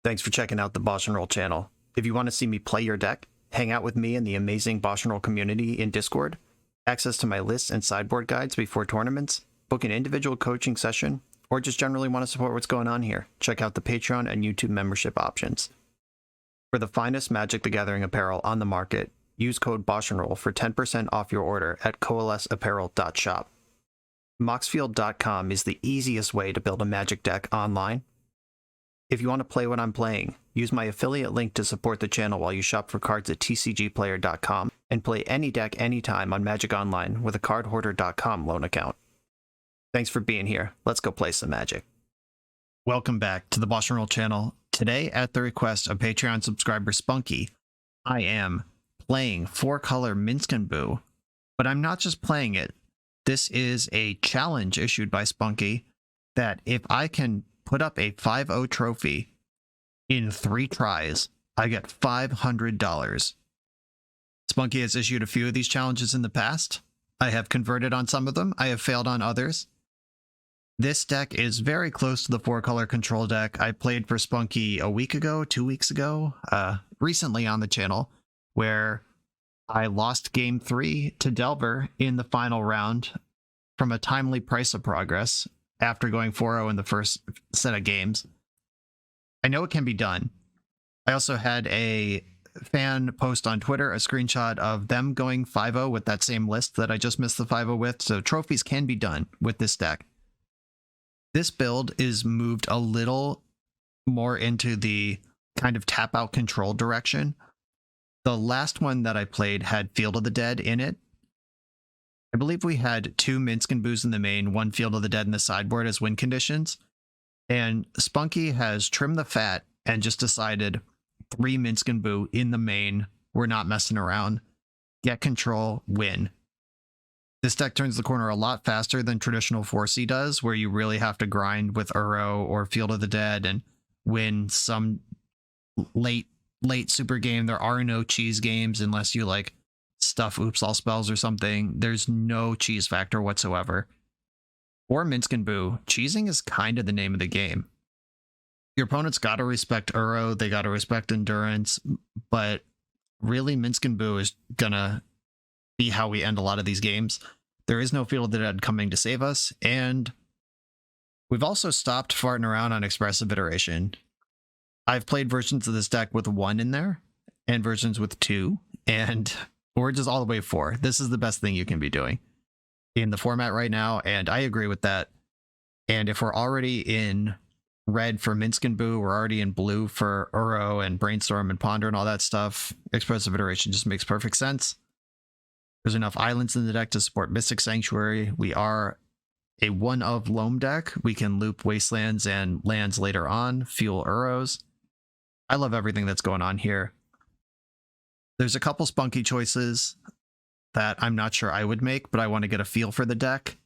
Thanks for checking out the BoshNRoll channel. If you want to see me play your deck, hang out with me in the amazing BoshNRoll community in Discord, access to my lists and sideboard guides before tournaments, book an individual coaching session, or just generally want to support what's going on here, check out the Patreon and YouTube membership options. For the finest Magic the Gathering apparel on the market, use code BoshNRoll for 10% off your order at coalesceapparel.shop. Moxfield.com is the easiest way to build a Magic deck online. If you want to play what I'm playing, use my affiliate link to support the channel while you shop for cards at tcgplayer.com and play any deck anytime on Magic Online with a cardhoarder.com loan account. Thanks for being here. Let's go play some Magic. Welcome back to the BoshNRoll channel. Today, at the request of Patreon subscriber Spunky, I am playing 4-color Minsc Boo, but I'm not just playing it. This is a challenge issued by Spunky that if I can put up a 5-0 trophy in 3 tries, I get $500. Spunky has issued a few of these challenges in the past. I have converted on some of them. I have failed on others. This deck is very close to the 4-color control deck I played for Spunky a week ago, 2 weeks ago, recently on the channel, where I lost Game 3 to Delver in the final round from a timely price of progress after going 4-0 in the first set of games. I know it can be done. I also had a fan post on Twitter a screenshot of them going 5-0 with that same list that I just missed the 5-0 with, so trophies can be done with this deck. This build is moved a little more into the kind of tap-out control direction. The last one that I played had Field of the Dead in it. I believe we had 2 Minsc Boos in the main, 1 Field of the Dead in the sideboard as win conditions. And Spunky has trimmed the fat and just decided 3 Minsc Boo in the main. We're not messing around. Get control, win. This deck turns the corner a lot faster than traditional 4C does, where you really have to grind with Uro or Field of the Dead and win some late super game. There are no cheese games unless you like stuff oops all spells or something. There's no cheese factor whatsoever. Or Minsc Boo, cheesing is kind of the name of the game. Your opponent's got to respect Uro, they got to respect endurance, but really Minsc Boo is gonna be how we end a lot of these games. There is no Field of the Dead coming to save us, and we've also stopped farting around on expressive iteration. I've played versions of this deck with 1 in there, and versions with 2, and we're just all the way 4. This is the best thing you can be doing in the format right now, and I agree with that. And if we're already in red for Minsc Boo, we're already in blue for Uro and Brainstorm and Ponder and all that stuff, expressive iteration just makes perfect sense. There's enough islands in the deck to support Mystic Sanctuary. We are a 1-of Loam deck. We can loop Wastelands and lands later on, fuel Uros. I love everything that's going on here. There's a couple Spunky choices that I'm not sure I would make, but I want to get a feel for the deck.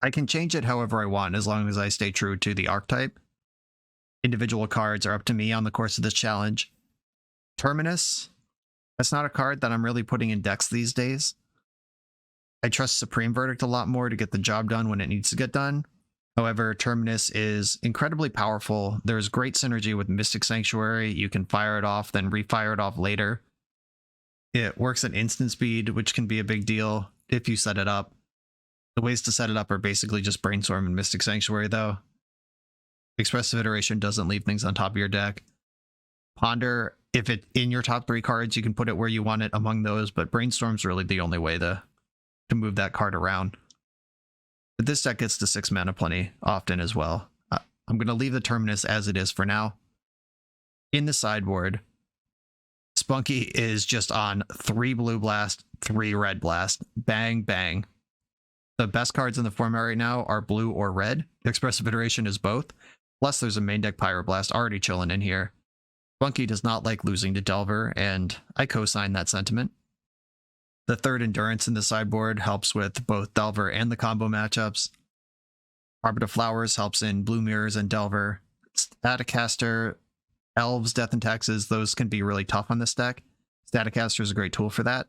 I can change it however I want as long as I stay true to the archetype. Individual cards are up to me on the course of this challenge. Terminus, that's not a card that I'm really putting in decks these days. I trust Supreme Verdict a lot more to get the job done when it needs to get done. However, Terminus is incredibly powerful. There's great synergy with Mystic Sanctuary. You can fire it off, then refire it off later. It works at instant speed, which can be a big deal if you set it up. The ways to set it up are basically just Brainstorm and Mystic Sanctuary, though. Expressive Iteration doesn't leave things on top of your deck. Ponder, if it's in your top 3 cards, you can put it where you want it among those, but Brainstorm's really the only way to move that card around. But this deck gets to 6 mana plenty often as well. I'm going to leave the Terminus as it is for now. In the sideboard, Spunky is just on 3 blue blast, 3 red blast. Bang, bang. The best cards in the format right now are blue or red. Expressive Iteration is both. Plus there's a main deck Pyroblast already chilling in here. Spunky does not like losing to Delver, and I co-sign that sentiment. The 3rd Endurance in the sideboard helps with both Delver and the combo matchups. Arbiter Flowers helps in Blue Mirrors and Delver. Staticaster, Elves, Death and Taxes, those can be really tough on this deck. Staticaster is a great tool for that.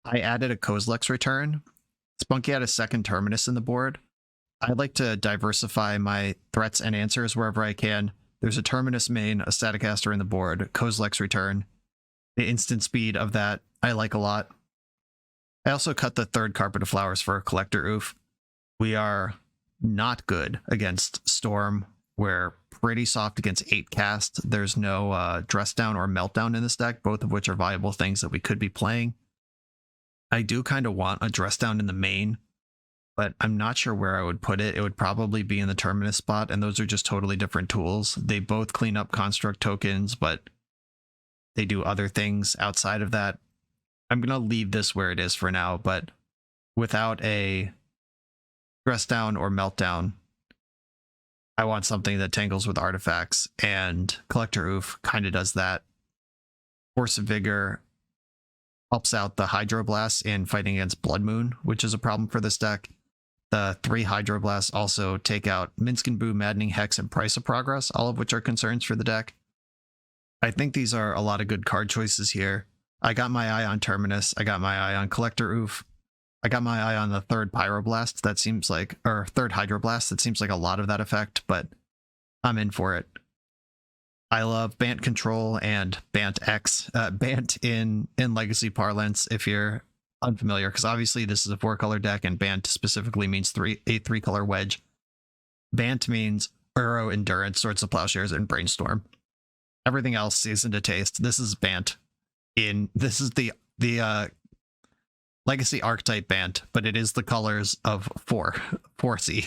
I added a Kozilek's Return. Spunky had a 2nd Terminus in the board. I like to diversify my threats and answers wherever I can. There's a Terminus main, a Staticaster in the board, Kozilek's Return. The instant speed of that I like a lot. I also cut the third Carpet of Flowers for a Collector Oof. We are not good against Storm. We're pretty soft against 8 cast. There's no Dress Down or Meltdown in this deck, both of which are viable things that we could be playing. I do kind of want a Dress Down in the main, but I'm not sure where I would put it. It would probably be in the Terminus spot, and those are just totally different tools. They both clean up construct tokens, but they do other things outside of that. I'm going to leave this where it is for now, but without a Dress Down or Meltdown, I want something that tangles with artifacts, and Collector Oof kind of does that. Force of Vigor helps out the Hydroblasts in fighting against Blood Moon, which is a problem for this deck. The 3 Hydroblasts also take out Minsc Boo, Maddening Hex, and Price of Progress, all of which are concerns for the deck. I think these are a lot of good card choices here. I got my eye on Terminus. I got my eye on Collector Oof. I got my eye on the third Pyroblast. That seems like, or third Hydroblast. That seems like a lot of that effect, but I'm in for it. I love Bant Control and Bant X. Bant in Legacy parlance, if you're unfamiliar, because obviously this is a 4-color deck, and Bant specifically means a 3-color wedge. Bant means Uro, Endurance, Swords of Plowshares, and Brainstorm. Everything else seasoned to taste. This is Bant. This is the Legacy archetype Bant, but it is the colors of 4C.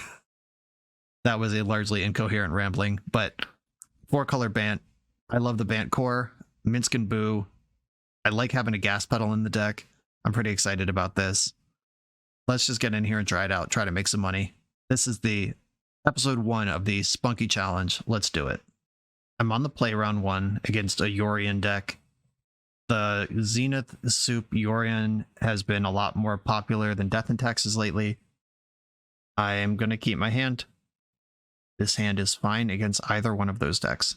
That was a largely incoherent rambling, but 4-color Bant. I love the Bant core. Minsc Boo. I like having a gas pedal in the deck. I'm pretty excited about this. Let's just get in here and try it out. Try to make some money. This is the episode 1 of the Spunky Challenge. Let's do it. I'm on the play round 1 against a Yorion deck. The Zenith Soup Yorion has been a lot more popular than Death and Taxes lately. I am going to keep my hand. This hand is fine against either one of those decks.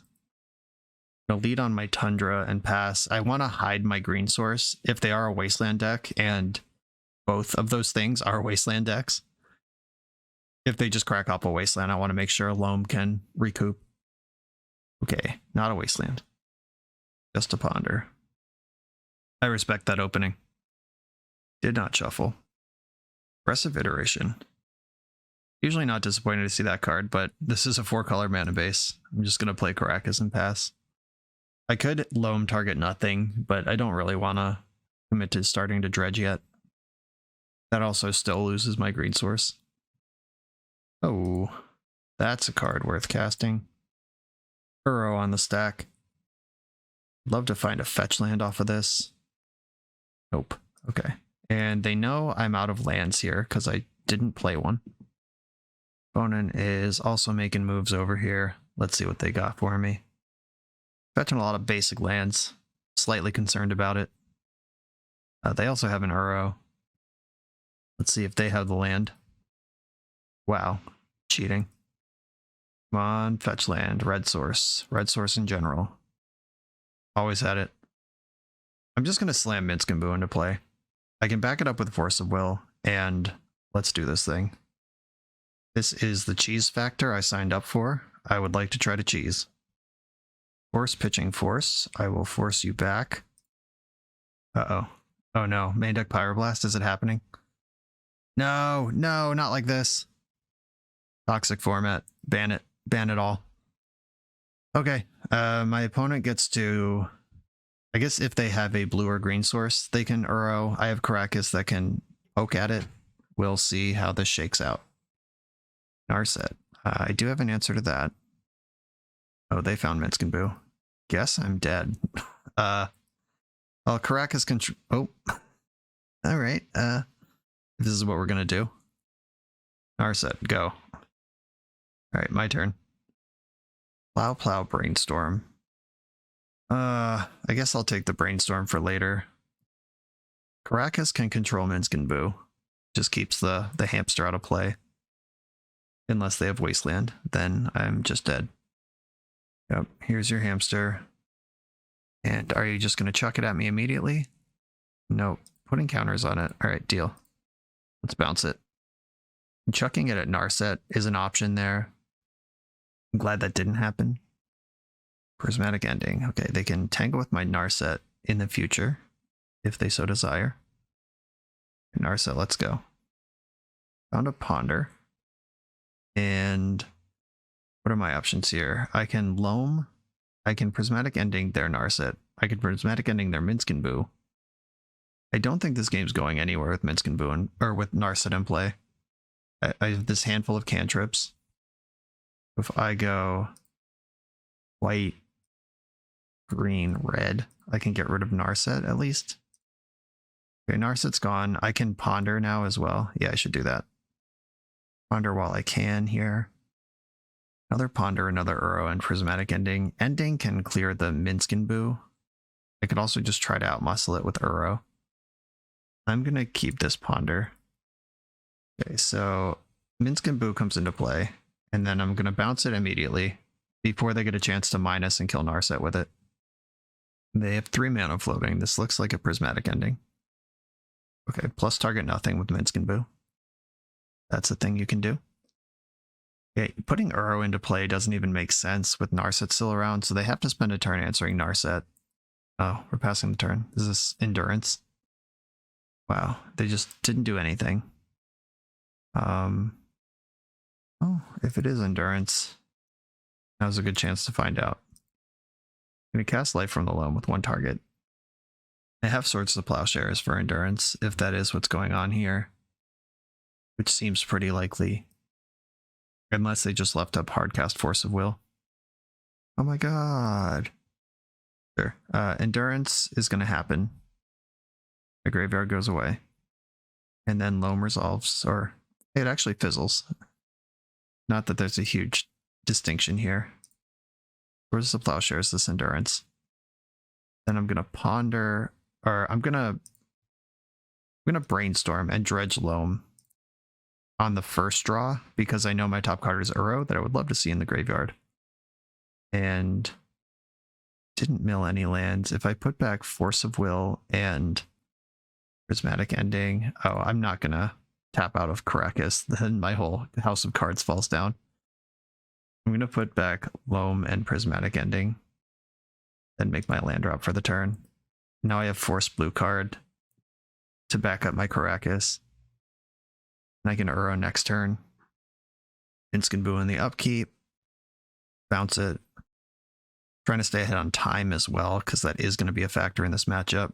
I'm going to lead on my Tundra and pass. I want to hide my green source if they are a Wasteland deck, and both of those things are Wasteland decks. If they just crack up a Wasteland, I want to make sure Loam can recoup. Okay, not a Wasteland. Just a Ponder. I respect that opening. Did not shuffle. Aggressive Iteration. Usually not disappointed to see that card, but this is a 4-color mana base. I'm just going to play Caracas and pass. I could Loam target nothing, but I don't really want to commit to starting to dredge yet. That also still loses my green source. Oh, that's a card worth casting. Uro on the stack. Love to find a fetch land off of this. Nope. Okay. And they know I'm out of lands here because I didn't play one. Opponent is also making moves over here. Let's see what they got for me. Fetching a lot of basic lands. Slightly concerned about it. They also have an Uro. Let's see if they have the land. Wow. Cheating. Come on, fetch land. Red source. Red source in general. Always had it. I'm just going to slam Minsc Boo into play. I can back it up with Force of Will, and let's do this thing. This is the cheese factor I signed up for. I would like to try to cheese. Force pitching force. I will force you back. Uh-oh. Oh no, main deck Pyroblast, is it happening? No, no, not like this. Toxic format. Ban it. Ban it all. Okay, my opponent gets to... I guess if they have a blue or green source, they can Uro. I have Caracas that can poke at it. We'll see how this shakes out. Narset. I do have an answer to that. Oh, they found Minsc Boo. Guess I'm dead. Well, Caracas can... Oh. Alright, this is what we're gonna do. Narset, go. Alright, my turn. Plow, Brainstorm. I guess I'll take the Brainstorm for later. Caracas can control Minsc Boo. Just keeps the hamster out of play. Unless they have Wasteland, then I'm just dead. Yep, here's your hamster. And are you just going to chuck it at me immediately? Nope. Putting counters on it. Alright, deal. Let's bounce it. Chucking it at Narset is an option there. I'm glad that didn't happen. Prismatic Ending. Okay, they can tangle with my Narset in the future if they so desire. Narset, let's go. Found a Ponder. And what are my options here? I can Loam. I can Prismatic Ending their Narset. I can Prismatic Ending their Minsc Boo. I don't think this game's going anywhere with Minsc Boo or with Narset in play. I have this handful of cantrips. If I go white, green, red, I can get rid of Narset at least. Okay, Narset's gone. I can Ponder now as well. Yeah, I should do that. Ponder while I can here. Another Ponder, another Uro, and Prismatic Ending. Ending can clear the Minsc Boo. I could also just try to outmuscle it with Uro. I'm going to keep this Ponder. Okay, so Minsc Boo comes into play, and then I'm going to bounce it immediately before they get a chance to minus and kill Narset with it. They have 3 mana floating. This looks like a Prismatic Ending. Okay, plus target nothing with Minsc Boo. That's a thing you can do. Okay, putting Uro into play doesn't even make sense with Narset still around, so they have to spend a turn answering Narset. Oh, we're passing the turn. Is this Endurance? Wow, they just didn't do anything. Oh, if it is Endurance, now's a good chance to find out. I'm going to cast Life from the Loam with 1 target. I have Swords to Plowshares for Endurance, if that is what's going on here, which seems pretty likely. Unless they just left up Hardcast Force of Will. Oh my god. Sure. Endurance is going to happen. The graveyard goes away. And then Loam resolves, or it actually fizzles. Not that there's a huge distinction here. Where's the Plowshares, this Endurance? Then I'm going to Ponder, or I'm going to Brainstorm and Dredge Loam on the first draw, because I know my top card is Uro that I would love to see in the graveyard. And didn't mill any lands. If I put back Force of Will and Prismatic Ending, oh, I'm not going to tap out of Caracas, then my whole house of cards falls down. I'm going to put back Loam and Prismatic Ending, then make my land drop for the turn. Now I have Force Blue card to back up my Caracas. And I can Uro next turn. Minsc Boo in the upkeep. Bounce it. Trying to stay ahead on time as well, because that is going to be a factor in this matchup.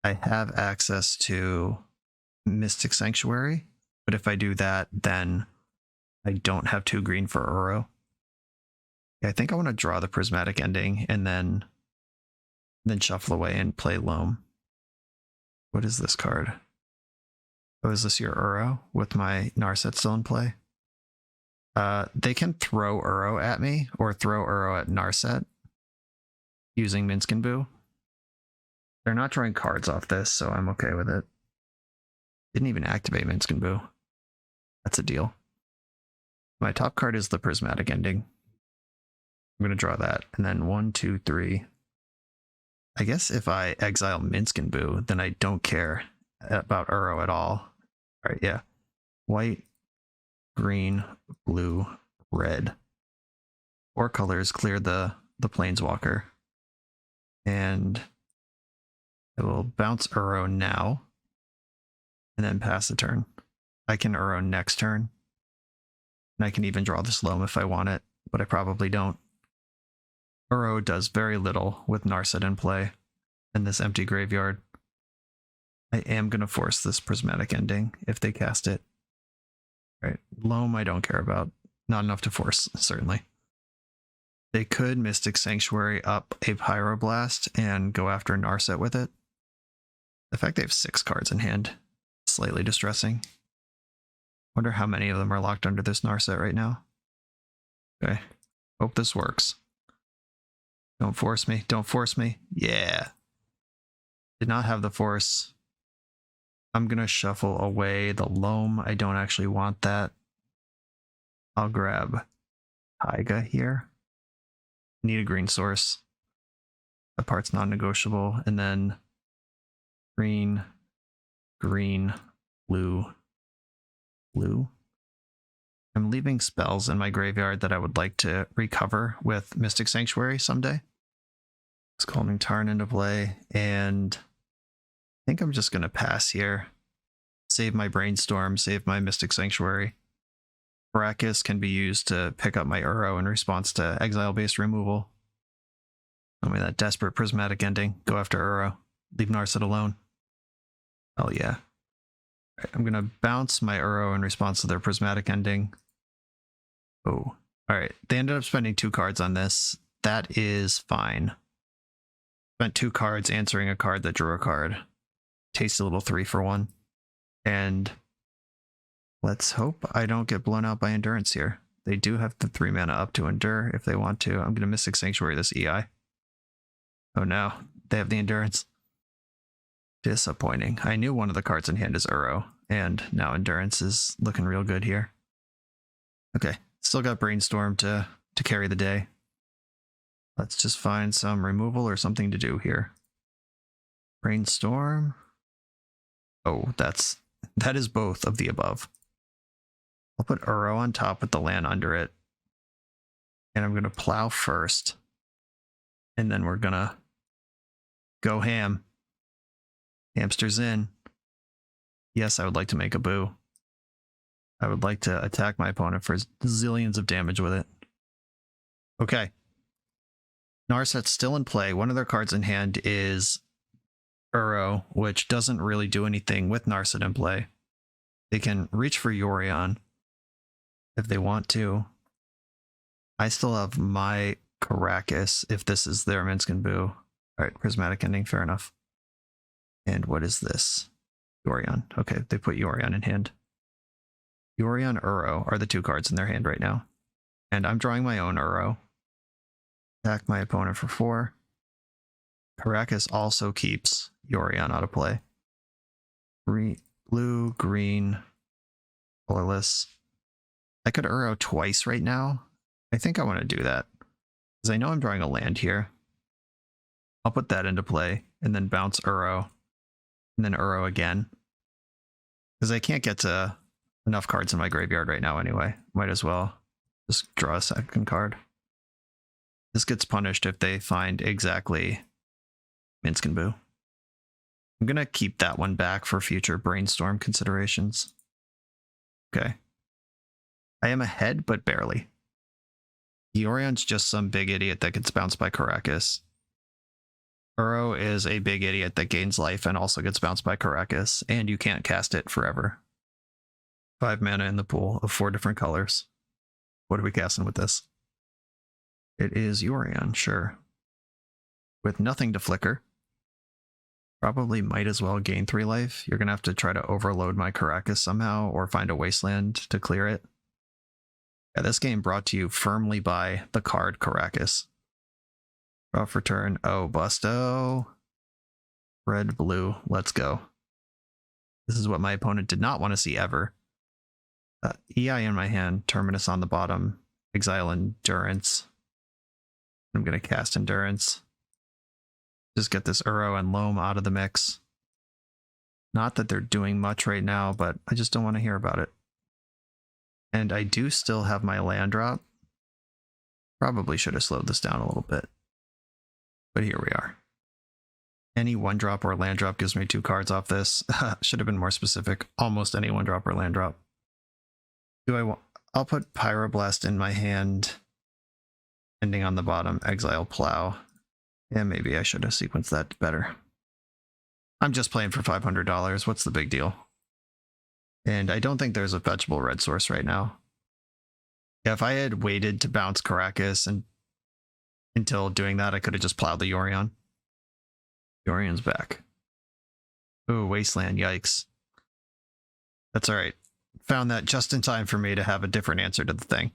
I have access to Mystic Sanctuary, but if I do that, then I don't have 2 green for Uro. Yeah, I think I want to draw the Prismatic Ending and then shuffle away and play Loam. What is this card? Oh, is this your Uro with my Narset still in play? They can throw Uro at me or throw Uro at Narset using Minsc Boo. They're not drawing cards off this, so I'm okay with it. Didn't even activate Minsc Boo. That's a deal. My top card is the Prismatic Ending. I'm going to draw that. And then 1, 2, 3. I guess if I exile Minsc Boo, then I don't care about Uro at all. All right, yeah. White, green, blue, red. 4 colors clear the Planeswalker. And I will bounce Uro now. And then pass the turn. I can Uro next turn. And I can even draw this Loam if I want it, but I probably don't. Uro does very little with Narset in play in this empty graveyard. I am going to force this Prismatic Ending if they cast it. All right, Loam I don't care about. Not enough to force, certainly. They could Mystic Sanctuary up a Pyroblast and go after Narset with it. The fact they have 6 cards in hand is slightly distressing. Wonder how many of them are locked under this Narset right now. Okay, hope this works. Don't force me, don't force me. Yeah. Did not have the force. I'm going to shuffle away the Loam. I don't actually want that. I'll grab Taiga here. Need a green source. That part's non-negotiable. And then green, green, blue, blue. I'm leaving spells in my graveyard that I would like to recover with Mystic Sanctuary someday. It's Calming Tarn into play, and I think I'm just going to pass here. Save my Brainstorm, save my Mystic Sanctuary. Caracas can be used to pick up my Uro in response to exile-based removal. Tell me that desperate prismatic ending. Go after Uro. Leave Narset alone. Hell yeah. Right, I'm going to bounce my Uro in response to their prismatic ending. Oh, alright. They ended up spending 2 cards on this. That is fine. Spent 2 cards answering a card that drew a card. Tasty little 3 for 1. And let's hope I don't get blown out by Endurance here. They do have the 3 mana up to Endure if they want to. I'm going to Mystic Sanctuary this EI. Oh no, they have the Endurance. Disappointing. I knew one of the cards in hand is Uro, and now Endurance is looking real good here. Okay, still got Brainstorm to carry the day. Let's just find some removal or something to do here. Brainstorm. Oh, that is both of the above. I'll put Uro on top with the land under it. And I'm going to plow first. And then we're going to go ham. Hamsters in. Yes, I would like to make a boo. I would like to attack my opponent for zillions of damage with it. Okay. Narset's still in play. One of their cards in hand is Uro, which doesn't really do anything with Narset in play. They can reach for Yorion if they want to. I still have my Caracas if this is their Minsc Boo. Alright, Prismatic Ending, fair enough. And what is this? Yorion. Okay, they put Yorion in hand. Yorion, Uro are the 2 cards in their hand right now. And I'm drawing my own Uro. Attack my opponent for 4. Caracas also keeps Yorion out of play. Blue, green, colorless. I could Uro twice right now. I think I want to do that. Because I know I'm drawing a land here. I'll put that into play and then bounce Uro. And then Uro again. Because I can't get to enough cards in my graveyard right now anyway. Might as well just draw a second card. This gets punished if they find exactly Minsc Boo. I'm going to keep that one back for future Brainstorm considerations. Okay. I am ahead, but barely. Yorion's just some big idiot that gets bounced by Caracas. Uro is a big idiot that gains life and also gets bounced by Caracas, and you can't cast it forever. 5 mana in the pool of 4 different colors. What are we casting with this? It is Yorion, sure. With nothing to flicker. Probably might as well gain 3 life. You're going to have to try to overload my Caracas somehow, or find a wasteland to clear it. Yeah, this game brought to you firmly by the card Caracas. Draw for turn. Oh, Busto. Red, blue. Let's go. This is what my opponent did not want to see ever. EI in my hand. Terminus on the bottom. Exile Endurance. I'm going to cast Endurance. Just get this Uro and Loam out of the mix. Not that they're doing much right now, but I just don't want to hear about it. And I do still have my land drop. Probably should have slowed this down a little bit. But here we are. Any 1-drop or land drop gives me 2 cards off this. Should have been more specific. Almost any 1-drop or land drop. I'll put Pyroblast in my hand. Ending on the bottom. Exile Plow. Yeah, maybe I should have sequenced that better. I'm just playing for $500. What's the big deal? And I don't think there's a fetchable red source right now. Yeah, if I had waited to bounce Caracas and until doing that, I could have just plowed the Yorion. Yorion's back. Ooh, Wasteland, yikes. That's alright. Found that just in time for me to have a different answer to the thing.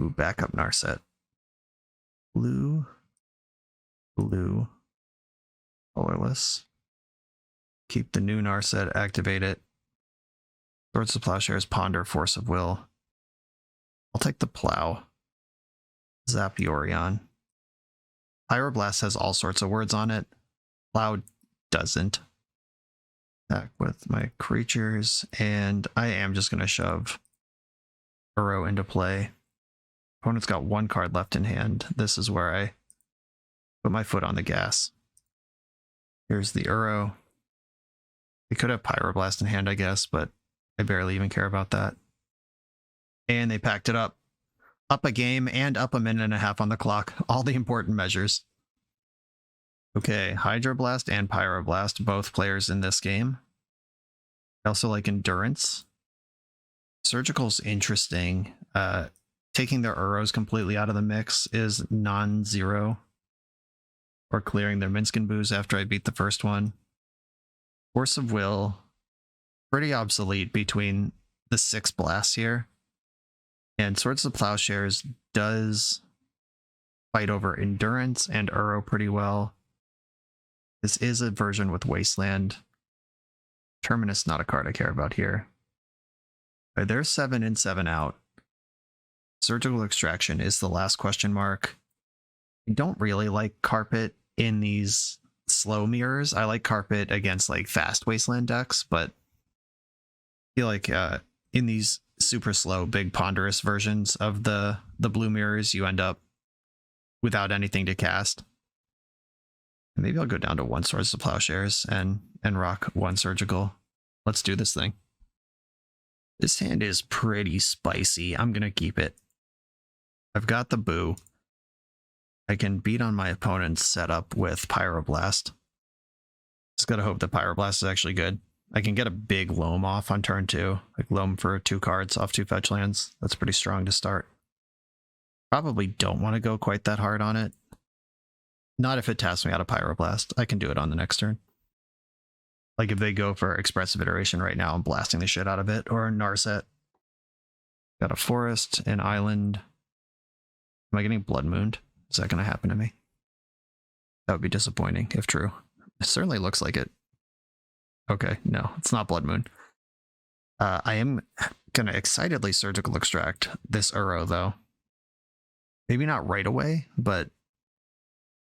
Ooh, backup Narset. Blue. Blue. Colorless. Keep the new Narset, activate it. Swords of Plowshares, Ponder, Force of Will. I'll take the Plow. Zap Yorion. Pyroblast has all sorts of words on it. Plow doesn't. Attack with my creatures, and I am just going to shove Uro into play. Opponent's got one card left in hand. This is where I put my foot on the gas. Here's the Uro. They could have Pyroblast in hand, I guess, but I barely even care about that. And they packed it up. Up a game and up a minute and a half on the clock. All the important measures. Okay, Hydroblast and Pyroblast, both players in this game. I also like Endurance. Surgical's interesting. Taking their Uros completely out of the mix is non-zero. Or clearing their Minsc Boos after I beat the first one. Force of Will, pretty obsolete between the 6 blasts here. And Swords of Plowshares does fight over Endurance and Uro pretty well. This is a version with Wasteland. Terminus, not a card I care about here. Right, there's 7 in, 7 out. Surgical Extraction is the last question mark. I don't really like Carpet in these slow mirrors. I like Carpet against like fast Wasteland decks, but I feel like in these super slow, big ponderous versions of the blue mirrors, you end up without anything to cast. Maybe I'll go down to 1 Swords of Plowshares and rock 1 Surgical. Let's do this thing. This hand is pretty spicy. I'm gonna keep it. I've got the Boo. I can beat on my opponent's setup with Pyroblast. Just gotta hope that Pyroblast is actually good. I can get a big Loam off on turn 2. Like Loam for 2 cards off 2 fetch lands. That's pretty strong to start. Probably don't want to go quite that hard on it. Not if it taps me out of Pyroblast. I can do it on the next turn. Like if they go for Expressive Iteration right now, I'm blasting the shit out of it. Or Narset. Got a Forest, an Island. Am I getting Blood Mooned? Is that going to happen to me? That would be disappointing if true. It certainly looks like it. Okay, no, it's not Blood Moon. I am going to excitedly Surgical Extract this Uro, though. Maybe not right away, but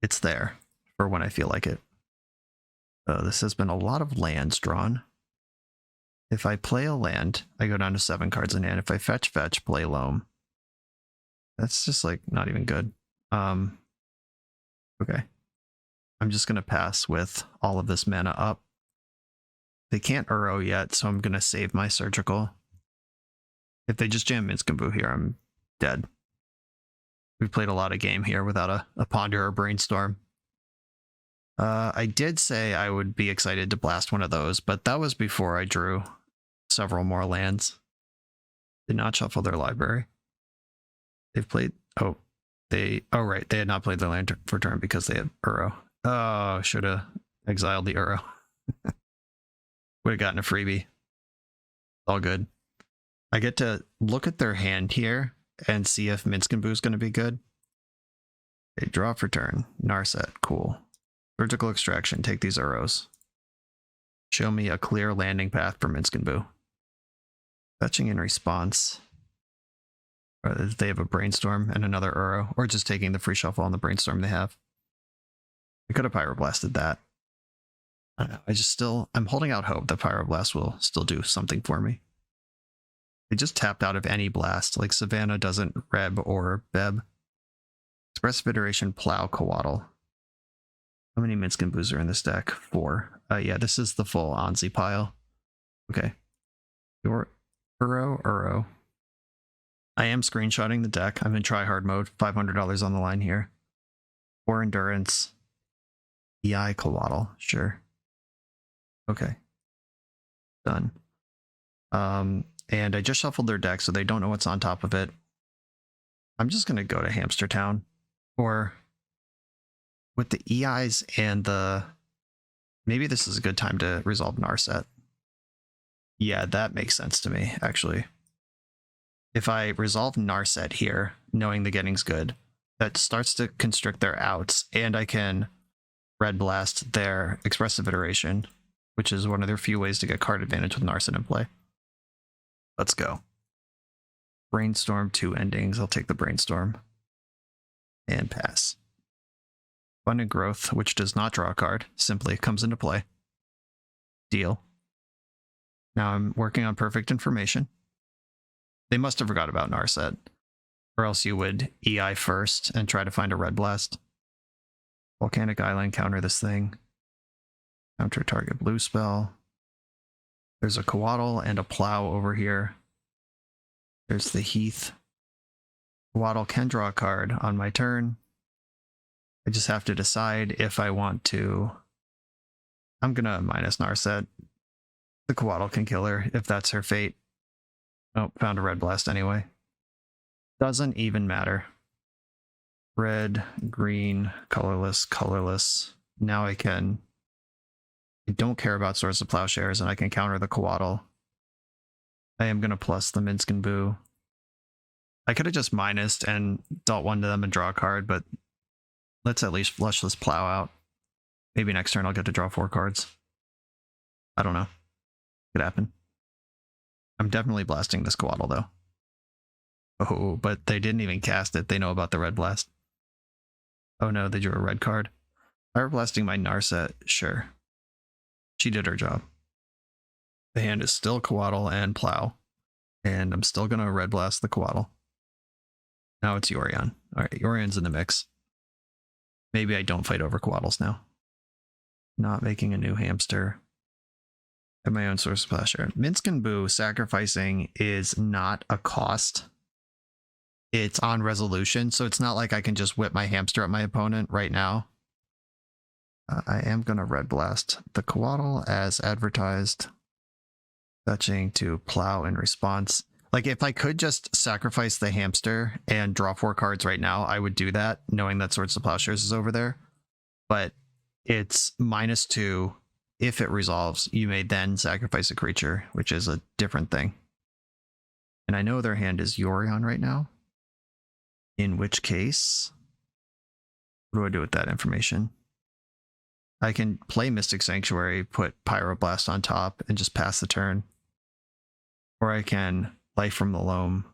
it's there for when I feel like it. This has been a lot of lands drawn. If I play a land, I go down to 7 cards in hand. If I fetch, play Loam. That's just like not even good. Okay. I'm just going to pass with all of this mana up. They can't Uro yet, so I'm going to save my Surgical. If they just jam Minsc Boo here, I'm dead. We've played a lot of game here without a Ponder or Brainstorm. I did say I would be excited to blast one of those, but that was before I drew several more lands. Did not shuffle their library. They've played... Oh, right. They had not played their land for turn because they had Uro. Oh, should have exiled the Uro. Would have gotten a freebie. All good. I get to look at their hand here and see if Minsc Boo is going to be good. They draw for turn. Narset, cool. Surgical Extraction, take these Uros. Show me a clear landing path for Minsc Boo. Fetching in response. Or if they have a Brainstorm and another Uro, or just taking the free shuffle on the Brainstorm they have. I could have Pyroblasted that. I don't know. I'm holding out hope that Pyroblast will still do something for me. They just tapped out of any blast, like Savannah doesn't Reb or Beb. Expressive Iteration, Plow, Coatl. How many Minsc Boos are in this deck? 4. Yeah, this is the full Anzi pile. Okay. Your Uro. I am screenshotting the deck. I'm in tryhard mode. $500 on the line here. 4 Endurance. EI Coatl. Sure. Okay. Done. And I just shuffled their deck, so they don't know what's on top of it. I'm just going to go to Hamster Town. Or with the EIs and the... Maybe this is a good time to resolve Narset. Yeah, that makes sense to me, actually. If I resolve Narset here, knowing the getting's good, that starts to constrict their outs, and I can Red Blast their Expressive Iteration, which is one of their few ways to get card advantage with Narset in play. Let's go. Brainstorm, 2 endings. I'll take the Brainstorm. And pass. Abundant Growth, which does not draw a card, simply comes into play. Deal. Now I'm working on Perfect Information. They must have forgot about Narset. Or else you would EI first and try to find a red blast. Volcanic Island, counter this thing. Counter target blue spell. There's a Coatl and a Plow over here. There's the Heath. Coatl can draw a card on my turn. I just have to decide if I want to. I'm gonna minus Narset. The Coatl can kill her if that's her fate. Oh, found a red blast anyway. Doesn't even matter. Red, green, colorless, colorless. Now I don't care about Swords of Plowshares and I can counter the Coatl. I am gonna plus the Minsc Boo. I could have just minused and dealt one to them and draw a card, but let's at least flush this Plow out. Maybe next turn I'll get to draw 4 cards. I don't know. Could happen. I'm definitely blasting this Coatl though. Oh, but they didn't even cast it. They know about the red blast. Oh no, they drew a red card. Fire blasting my Narset, sure. She did her job. The hand is still Coatl and Plow. And I'm still gonna red blast the Coatl. Now it's Yorion. Alright, Yorion's in the mix. Maybe I don't fight over Coatls now. Not making a new hamster. I have my own source of Plowshare. Minsc Boo sacrificing is not a cost. It's on resolution, so it's not like I can just whip my hamster at my opponent right now. I am going to red blast the Coatl as advertised. Fetching to Plow in response. Like, if I could just sacrifice the hamster and draw 4 cards right now, I would do that, knowing that Swords of Plowshares is over there. But it's -2. If it resolves, you may then sacrifice a creature, which is a different thing. And I know their hand is Yorion right now. In which case, what do I do with that information? I can play Mystic Sanctuary, put Pyroblast on top, and just pass the turn. Or I can Life from the Loam,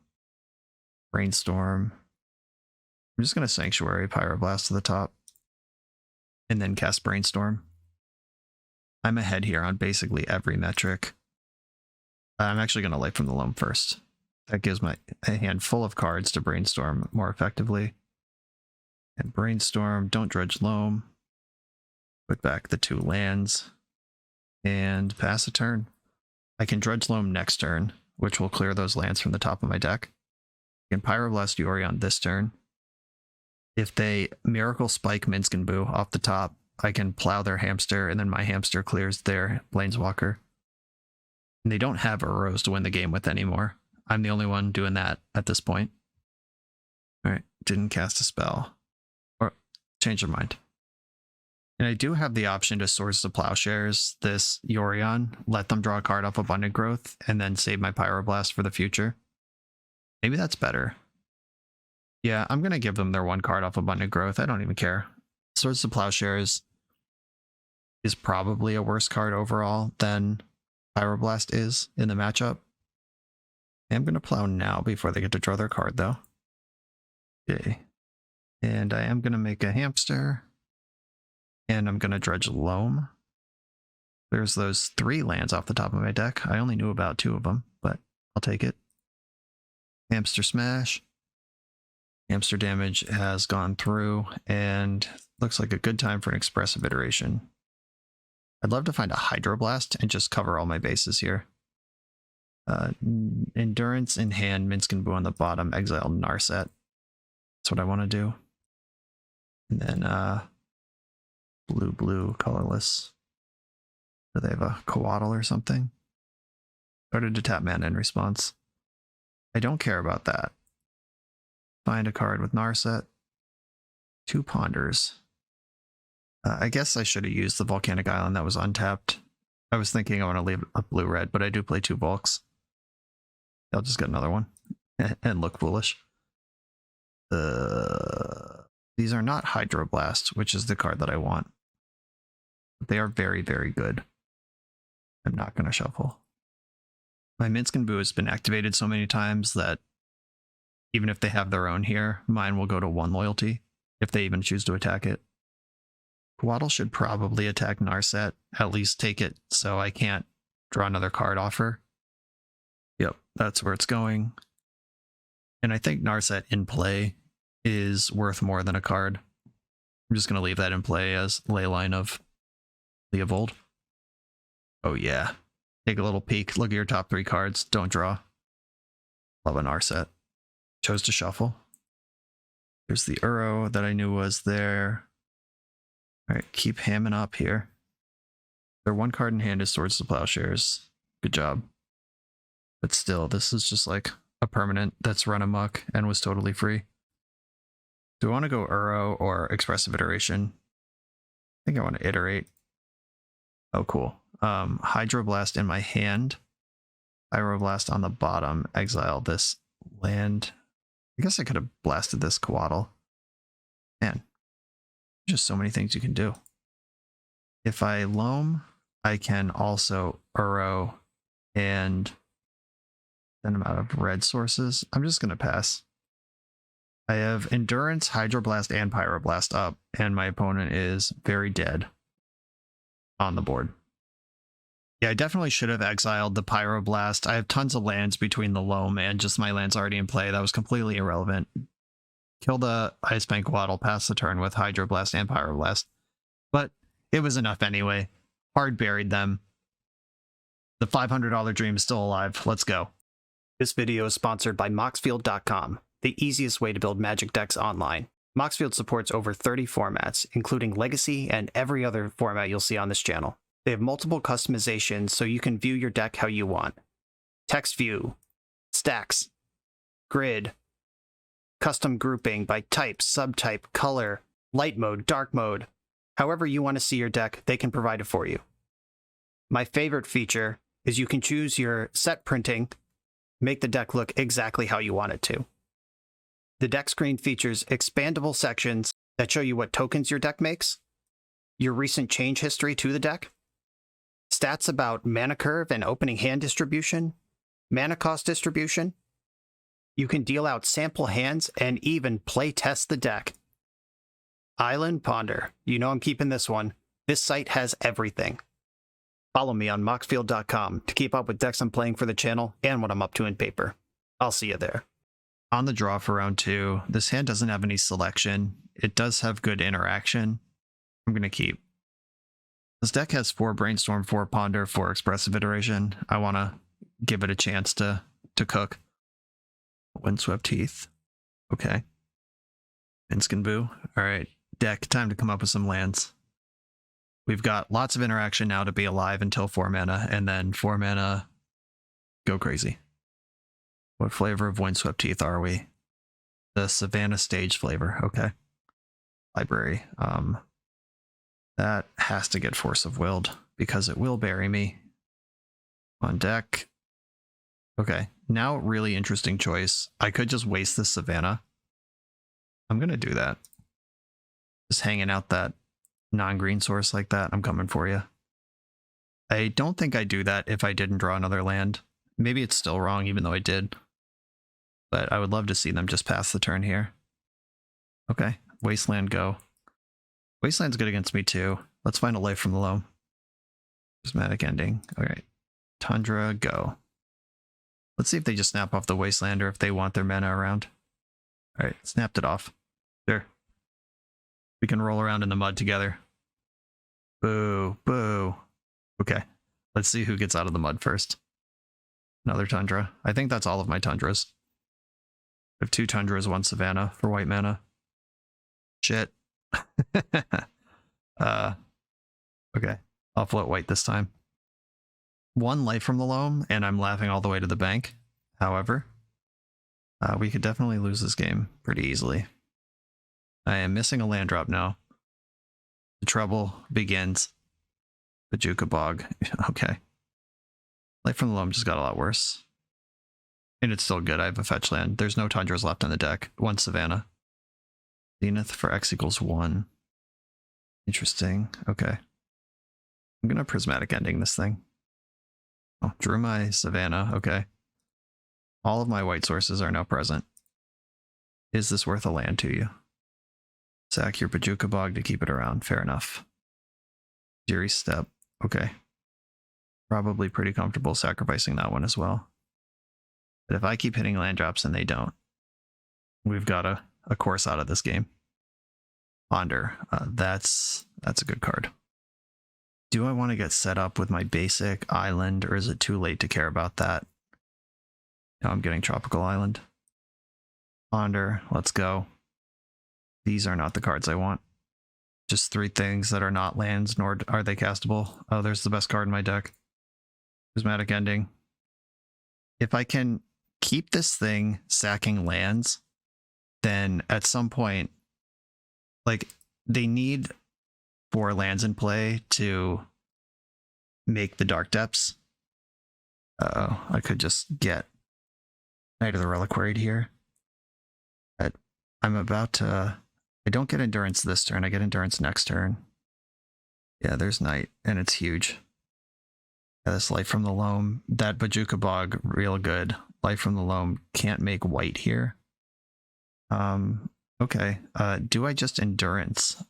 Brainstorm. I'm just going to Sanctuary, Pyroblast to the top, and then cast Brainstorm. I'm ahead here on basically every metric. I'm actually going to Life from the Loam first. That gives my a hand full of cards to Brainstorm more effectively. And Brainstorm, don't dredge Loam. Put back the 2 lands. And pass a turn. I can dredge Loam next turn, which will clear those lands from the top of my deck. I can Pyroblast Yorion this turn. If they Miracle Spike Minsc Boo off the top, I can Plow their hamster, and then my hamster clears their Planeswalker. And they don't have Uros to win the game with anymore. I'm the only one doing that at this point. Alright, didn't cast a spell. Or change their mind. And I do have the option to Swords of Plowshares this Yorion, let them draw a card off Abundant Growth, and then save my Pyroblast for the future. Maybe that's better. Yeah, I'm going to give them their 1 card off Abundant Growth. I don't even care. Swords of Plowshares is probably a worse card overall than Pyroblast is in the matchup. I'm going to Plow now before they get to draw their card, though. Okay. And I am going to make a hamster. And I'm going to dredge Loam. There's those 3 lands off the top of my deck. I only knew about 2 of them, but I'll take it. Hamster Smash. Hamster damage has gone through, and looks like a good time for an expressive iteration. I'd love to find a Hydroblast and just cover all my bases here. Endurance in hand, Minsc Boo on the bottom, exile Narset. That's what I want to do. And then blue, colorless. Do they have a Coatl or something? Started to tap mana in response. I don't care about that. Find a card with Narset. 2 Ponders. I guess I should have used the Volcanic Island that was untapped. I was thinking I want to leave a blue-red, but I do play 2 bulks. I'll just get another one and look foolish. These are not Hydroblast, which is the card that I want. But they are very, very good. I'm not going to shuffle. My Minsc Boo has been activated so many times that even if they have their own here, mine will go to 1 loyalty, if they even choose to attack it. Coatl should probably attack Narset, at least take it so I can't draw another card off her. Yep, that's where it's going. And I think Narset in play is worth more than a card. I'm just going to leave that in play as Leyline of Leovold. Oh yeah. Take a little peek. Look at your top 3 cards. Don't draw. Love an Narset. Chose to shuffle. Here's the Uro that I knew was there. Alright, keep hamming up here. Their 1 card in hand is Swords to Plowshares. Good job. But still, this is just like a permanent that's run amok and was totally free. Do I want to go Uro or Expressive Iteration? I think I want to iterate. Oh, cool. Hydroblast in my hand. Pyroblast on the bottom. Exile this land. I guess I could have blasted this Coatl. Man, just so many things you can do. If I loam, I can also Uro and then I'm out of red sources. I'm just going to pass. I have Endurance, Hydroblast, and Pyroblast up, and my opponent is very dead on the board. Yeah, I definitely should have exiled the Pyroblast. I have tons of lands between the Loam and just my lands already in play. That was completely irrelevant. Kill the Ice Bank Coatl, pass the turn with Hydroblast and Pyroblast. But it was enough anyway. Hard buried them. The $500 dream is still alive. Let's go. This video is sponsored by Moxfield.com, the easiest way to build Magic decks online. Moxfield supports over 30 formats, including Legacy and every other format you'll see on this channel. They have multiple customizations so you can view your deck how you want. Text view, stacks, grid, custom grouping by type, subtype, color, light mode, dark mode. However you want to see your deck, they can provide it for you. My favorite feature is you can choose your set printing, make the deck look exactly how you want it to. The deck screen features expandable sections that show you what tokens your deck makes, your recent change history to the deck, stats about mana curve and opening hand distribution, mana cost distribution. You can deal out sample hands and even play test the deck. Island Ponder. You know I'm keeping this one. This site has everything. Follow me on Moxfield.com to keep up with decks I'm playing for the channel and what I'm up to in paper. I'll see you there. On the draw for round 2, this hand doesn't have any selection. It does have good interaction. I'm going to keep. This deck has 4 Brainstorm, 4 Ponder, 4 Expressive Iteration. I want to give it a chance to cook. Windswept Teeth. Okay. Minsc Boo. Alright, deck, time to come up with some lands. We've got lots of interaction now to be alive until 4 mana, and then 4 mana, go crazy. What flavor of Windswept Teeth are we? The Savannah Stage flavor, okay. Library. That has to get Force of Willed, because it will bury me. On deck. Okay, now really interesting choice. I could just waste this Savannah. I'm going to do that. Just hanging out that non-green source like that. I'm coming for you. I don't think I'd do that if I didn't draw another land. Maybe it's still wrong, even though I did. But I would love to see them just pass the turn here. Okay, Wasteland, go. Wasteland's good against me too. Let's find a life from the loam. Prismatic Ending. Alright. Tundra, go. Let's see if they just snap off the Wasteland or if they want their mana around. Alright, snapped it off. There. We can roll around in the mud together. Boo, boo. Okay, let's see who gets out of the mud first. Another Tundra. I think that's all of my Tundras. I have 2 Tundras, 1 Savannah for white mana. Shit. Okay, I'll float white this time. 1 life from the loam, and I'm laughing all the way to the bank. However, we could definitely lose this game pretty easily. I am missing a land drop now. The trouble begins. Bajuka Bog. Okay. Life from the loam just got a lot worse. And it's still good. I have a fetch land. There's no Tundras left on the deck. 1 Savannah. Zenith for X equals 1. Interesting. Okay. I'm going to Prismatic Ending this thing. Oh, drew my Savannah. Okay. All of my white sources are now present. Is this worth a land to you? Sack your Bajuka Bog to keep it around. Fair enough. Jury Step. Okay. Probably pretty comfortable sacrificing that one as well. But if I keep hitting land drops and they don't, we've got a course out of this game. Ponder. That's a good card. Do I want to get set up with my basic island, or is it too late to care about that? No, I'm getting Tropical Island. Ponder, let's go. These are not the cards I want. Just 3 things that are not lands, nor are they castable. Oh, there's the best card in my deck. Prismatic Ending. If I can keep this thing sacking lands, then at some point, like, they need 4 lands in play to make the Dark Depths. Uh-oh, I could just get Knight of the Reliquary here. But I'm about to... I don't get Endurance this turn, I get Endurance next turn. Yeah, there's Knight, and it's huge. Yeah, this Life from the Loam, that Bojuka Bog, real good. Life from the Loam can't make white here. Okay, do I just Endurance?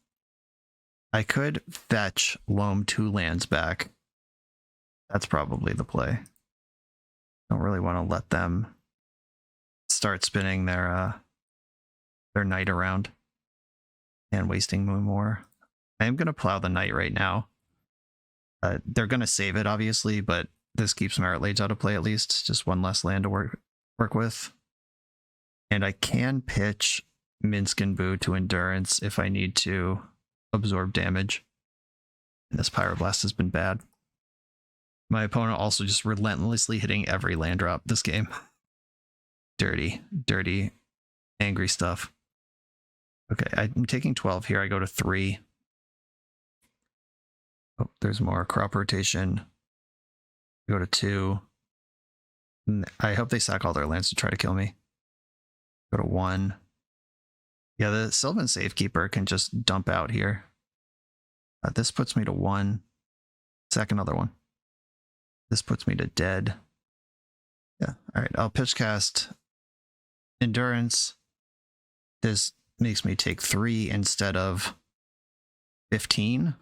I could fetch Loam 2 lands back. That's probably the play. Don't really want to let them start spinning their Knight around and wasting more. I am going to plow the Knight right now. They're going to save it, obviously, but this keeps Merit Lades out of play at least. Just 1 less land to work with. And I can pitch Minsc Boo to Endurance if I need to absorb damage. And this Pyroblast has been bad. My opponent also just relentlessly hitting every land drop this game. Dirty, angry stuff. Okay, I'm taking 12 here. I go to 3. Oh, there's more crop rotation. I go to 2. I hope they sack all their lands to try to kill me. Go to 1. Yeah, the Sylvan Safekeeper can just dump out here. This puts me to 1. Sack another one. This puts me to dead. Yeah, alright, I'll pitch cast Endurance. This makes me take 3 instead of 15.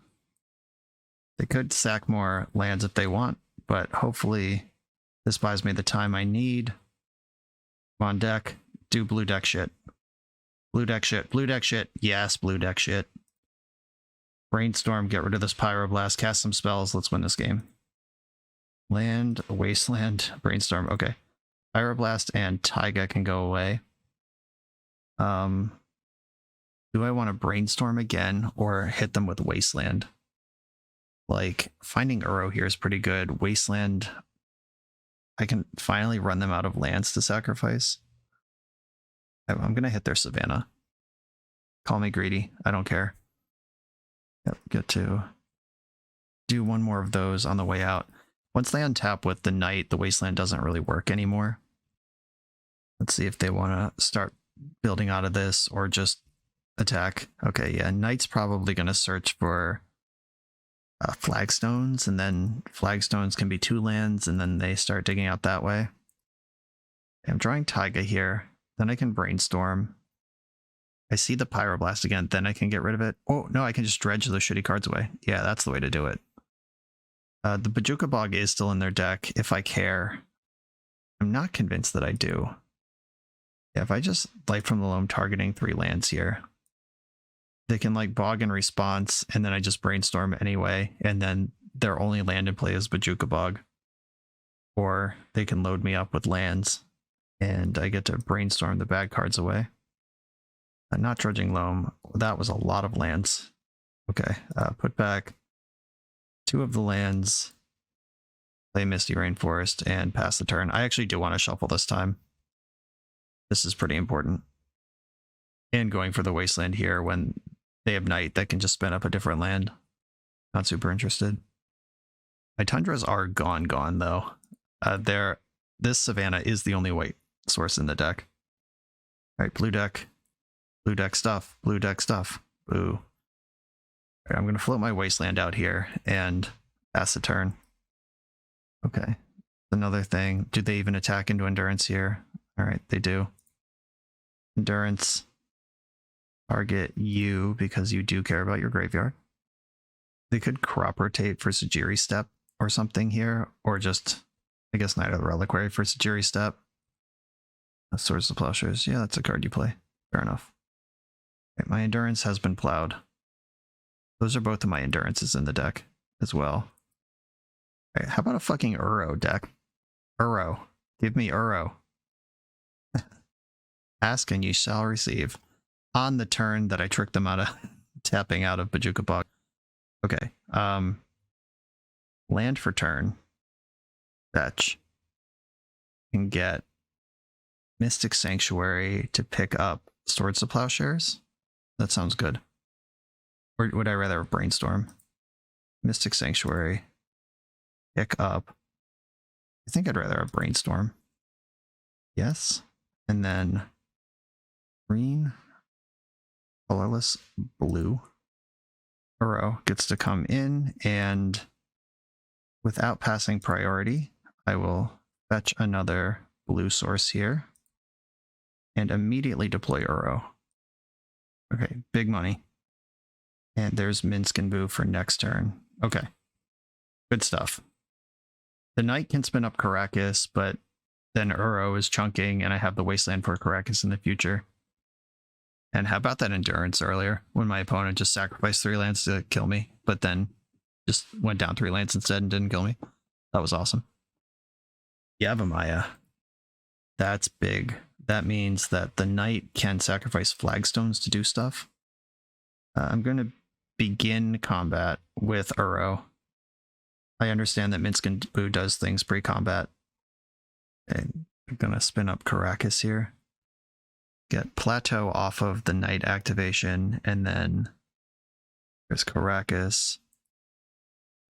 They could sack more lands if they want, but hopefully this buys me the time I need. Come on deck, do blue deck shit. Blue deck shit, blue deck shit, yes, blue deck shit. Brainstorm, get rid of this Pyroblast, cast some spells, let's win this game. Land, Wasteland, Brainstorm, okay. Pyroblast and Taiga can go away. Do I want to Brainstorm again or hit them with Wasteland? Like, finding Uro here is pretty good. Wasteland, I can finally run them out of lands to sacrifice. I'm going to hit their Savannah. Call me greedy. I don't care. Yep, get to do 1 more of those on the way out. Once they untap with the Knight, the Wasteland doesn't really work anymore. Let's see if they want to start building out of this or just attack. Okay, yeah, Knight's probably going to search for Flagstones, and then Flagstones can be 2 lands, and then they start digging out that way. I'm drawing Taiga here. Then I can Brainstorm. I see the Pyroblast again, then I can get rid of it. Oh, no, I can just dredge those shitty cards away. Yeah, that's the way to do it. The Bojuka Bog is still in their deck, if I care. I'm not convinced that I do. Yeah, if I just Life from the Loam targeting 3 lands here, they can like Bog in response, and then I just Brainstorm anyway, and then their only land in play is Bojuka Bog. Or they can load me up with lands, and I get to Brainstorm the bad cards away. Not Trudging Loam, that was a lot of lands. Okay, put back 2 of the lands, play Misty Rainforest, and pass the turn. I actually do want to shuffle this time. This is pretty important. And going for the Wasteland here when they have Knight that can just spin up a different land. Not super interested. My Tundras are gone though. This Savannah is the only white source in the deck. Alright, blue deck. Blue deck stuff. Blue deck stuff. Boo. Alright, I'm going to float my Wasteland out here and pass the turn. Okay. Another thing. Do they even attack into Endurance here? Alright, they do. Endurance. Target you because you do care about your graveyard. They could crop rotate for Sajiri Step or something here, or just, I guess, Knight of the Reliquary for Sajiri Step. Swords to Plowshares. Yeah, that's a card you play. Fair enough. Okay, my endurance has been plowed. Those are both of my endurances in the deck as well. Okay, how about a fucking Uro deck? Uro. Give me Uro. Ask and you shall receive. On the turn that I tricked them out of tapping out of Bojuka Bog. Okay. Land for turn. Fetch. Can get Mystic Sanctuary to pick up Swords to Plowshares. That sounds good. Or would I rather have Brainstorm? Mystic Sanctuary. Pick up. I think I'd rather have Brainstorm. Yes. And then green, colorless blue. Uro gets to come in, and without passing priority, I will fetch another blue source here and immediately deploy Uro. Okay, big money. And there's Minsc Boo for next turn. Okay, good stuff. The Knight can spin up Karakas, but then Uro is chunking, and I have the Wasteland for Karakas in the future. And how about that Endurance earlier, when my opponent just sacrificed 3 lands to kill me, but then just went down 3 lands instead and didn't kill me? That was awesome. Yavimaya. That's big. That means that the Knight can sacrifice flagstones to do stuff. I'm going to begin combat with Uro. I understand that Minsc Boo does things pre-combat. And I'm going to spin up Karakas here. Get Plateau off of the Knight activation, and then there's Karakas.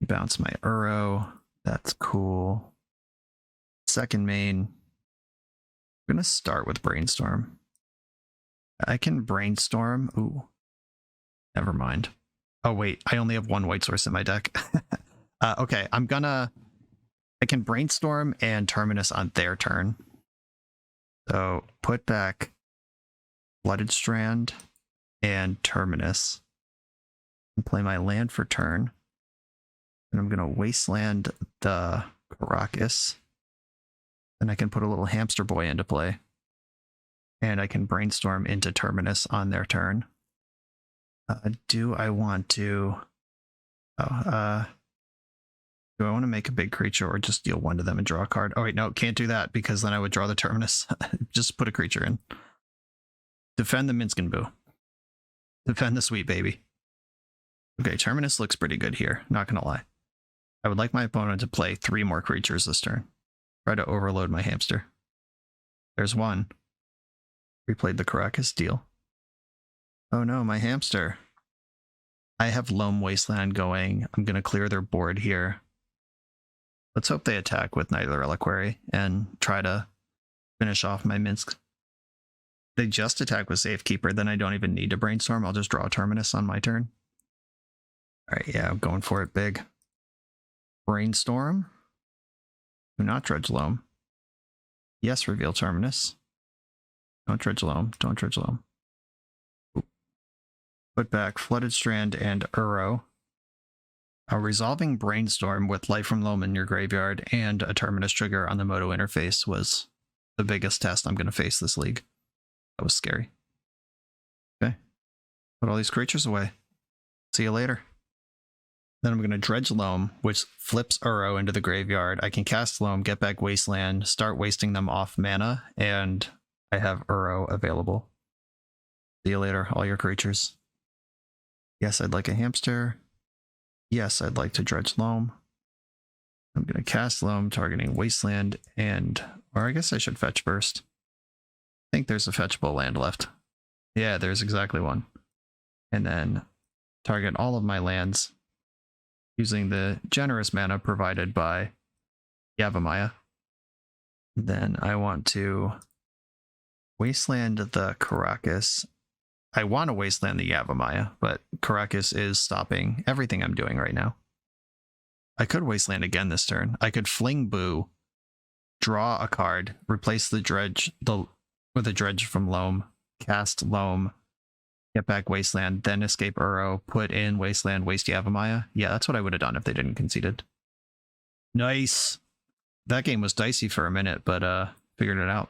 Bounce my Uro. That's cool. Second main. I'm going to start with Brainstorm. I can Brainstorm. Ooh. Never mind. Oh, wait. I only have 1 white source in my deck. Okay, I can Brainstorm and Terminus on their turn. So put back Flooded Strand and Terminus. And play my land for turn. And I'm going to Wasteland the Karakas. Then I can put a little Hamster Boy into play. And I can Brainstorm into Terminus on their turn. Do I want to... do I want to make a big creature or just deal 1 to them and draw a card? Oh, wait, no, can't do that because then I would draw the Terminus. Just put a creature in. Defend the Minsc Boo. Defend the sweet baby. Okay, Terminus looks pretty good here, not going to lie. I would like my opponent to play 3 more creatures this turn. Try to overload my hamster. There's 1. Replayed the Karakas deal. Oh no, my hamster. I have Loam Wasteland going. I'm going to clear their board here. Let's hope they attack with Night of the Reliquary and try to finish off my Minsc. They just attack with Safekeeper, then I don't even need to Brainstorm. I'll just draw a Terminus on my turn. Alright, yeah, I'm going for it big. Brainstorm. Do not Dredge Loam. Yes, reveal Terminus. Don't Dredge Loam. Don't Dredge Loam. Put back Flooded Strand and Uro. Resolving Brainstorm with Life from Loam in your graveyard and a Terminus trigger on the Moto interface was the biggest test I'm going to face this league. That was scary. Okay. Put all these creatures away. See you later. Then I'm going to Dredge Loam, which flips Uro into the graveyard. I can cast Loam, get back Wasteland, start wasting them off mana, and I have Uro available. See you later, all your creatures. Yes, I'd like a hamster. Yes, I'd like to Dredge Loam. I'm going to cast Loam, targeting Wasteland, or I guess I should fetch first. I think there's a fetchable land left. Yeah, there's exactly 1. And then target all of my lands using the generous mana provided by Yavimaya. Then I want to Wasteland the Karakas. I want to Wasteland the Yavimaya, but Karakas is stopping everything I'm doing right now. I could Wasteland again this turn. I could Fling Boo, draw a card, replace the Dredge with a Dredge from Loam, cast Loam, get back Wasteland, then escape Uro, put in Wasteland, waste Yavimaya. Yeah, that's what I would have done if they didn't conceded. Nice. That game was dicey for a minute, but figured it out.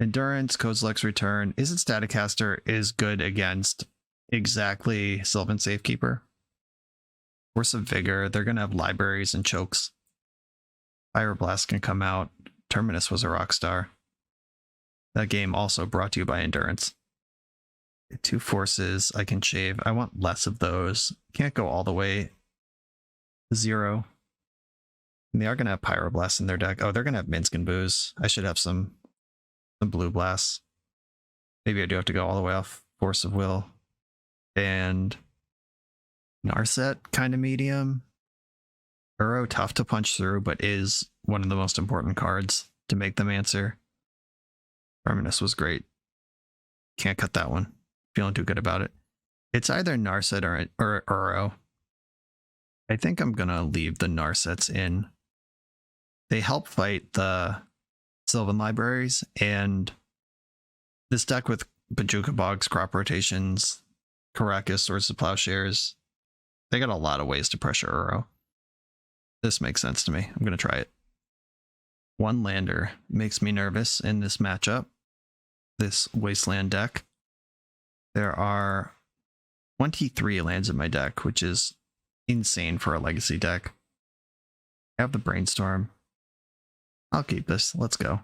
Endurance, Kozilek's Return. Isn't Staticaster is good against exactly Sylvan Safekeeper. Force of Vigor. They're going to have libraries and chokes. Pyroblast can come out. Terminus was a rock star. That game also brought to you by Endurance. 2 forces I can shave. I want less of those. Can't go all the way to 0. And they are going to have Pyroblast in their deck. Oh, they're going to have Minsc Boos. I should have some blue blasts. Maybe I do have to go all the way off Force of Will. And Narset, kind of medium. Uro, tough to punch through, but is one of the most important cards to make them answer. Terminus was great. Can't cut that one. Feeling too good about it. It's either Narset or Uro. I think I'm going to leave the Narsets in. They help fight the Sylvan libraries, and this deck with Bajuka Bogs, Crop Rotations, Karakas, Swords of Plowshares, they got a lot of ways to pressure Uro. This makes sense to me. I'm going to try it. 1 lander makes me nervous in this matchup, this Wasteland deck. There are 23 lands in my deck, which is insane for a Legacy deck. I have the Brainstorm. I'll keep this. Let's go.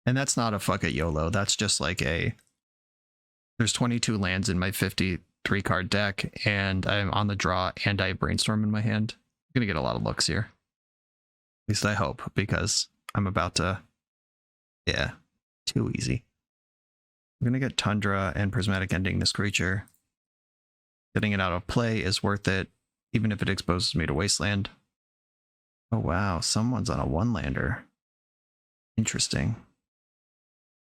And that's not a fuck it YOLO. That's just like there's 22 lands in my 53 card deck, and I'm on the draw, and I have Brainstorm in my hand. I'm going to get a lot of looks here. At least I hope, because I'm about to... Yeah, too easy. I'm going to get Tundra and Prismatic Ending this creature. Getting it out of play is worth it, even if it exposes me to Wasteland. Oh wow, someone's on a 1-lander. Interesting.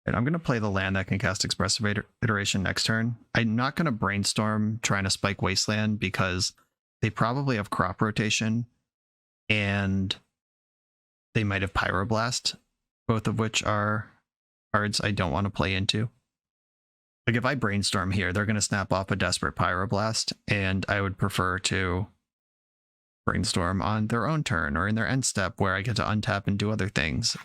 And I'm going to play the land that can cast Expressive Iteration next turn. I'm not going to Brainstorm trying to spike Wasteland because they probably have Crop Rotation and they might have Pyroblast, both of which are cards I don't want to play into. Like if I Brainstorm here, they're going to snap off a Desperate Pyroblast, and I would prefer to Brainstorm on their own turn or in their end step where I get to untap and do other things.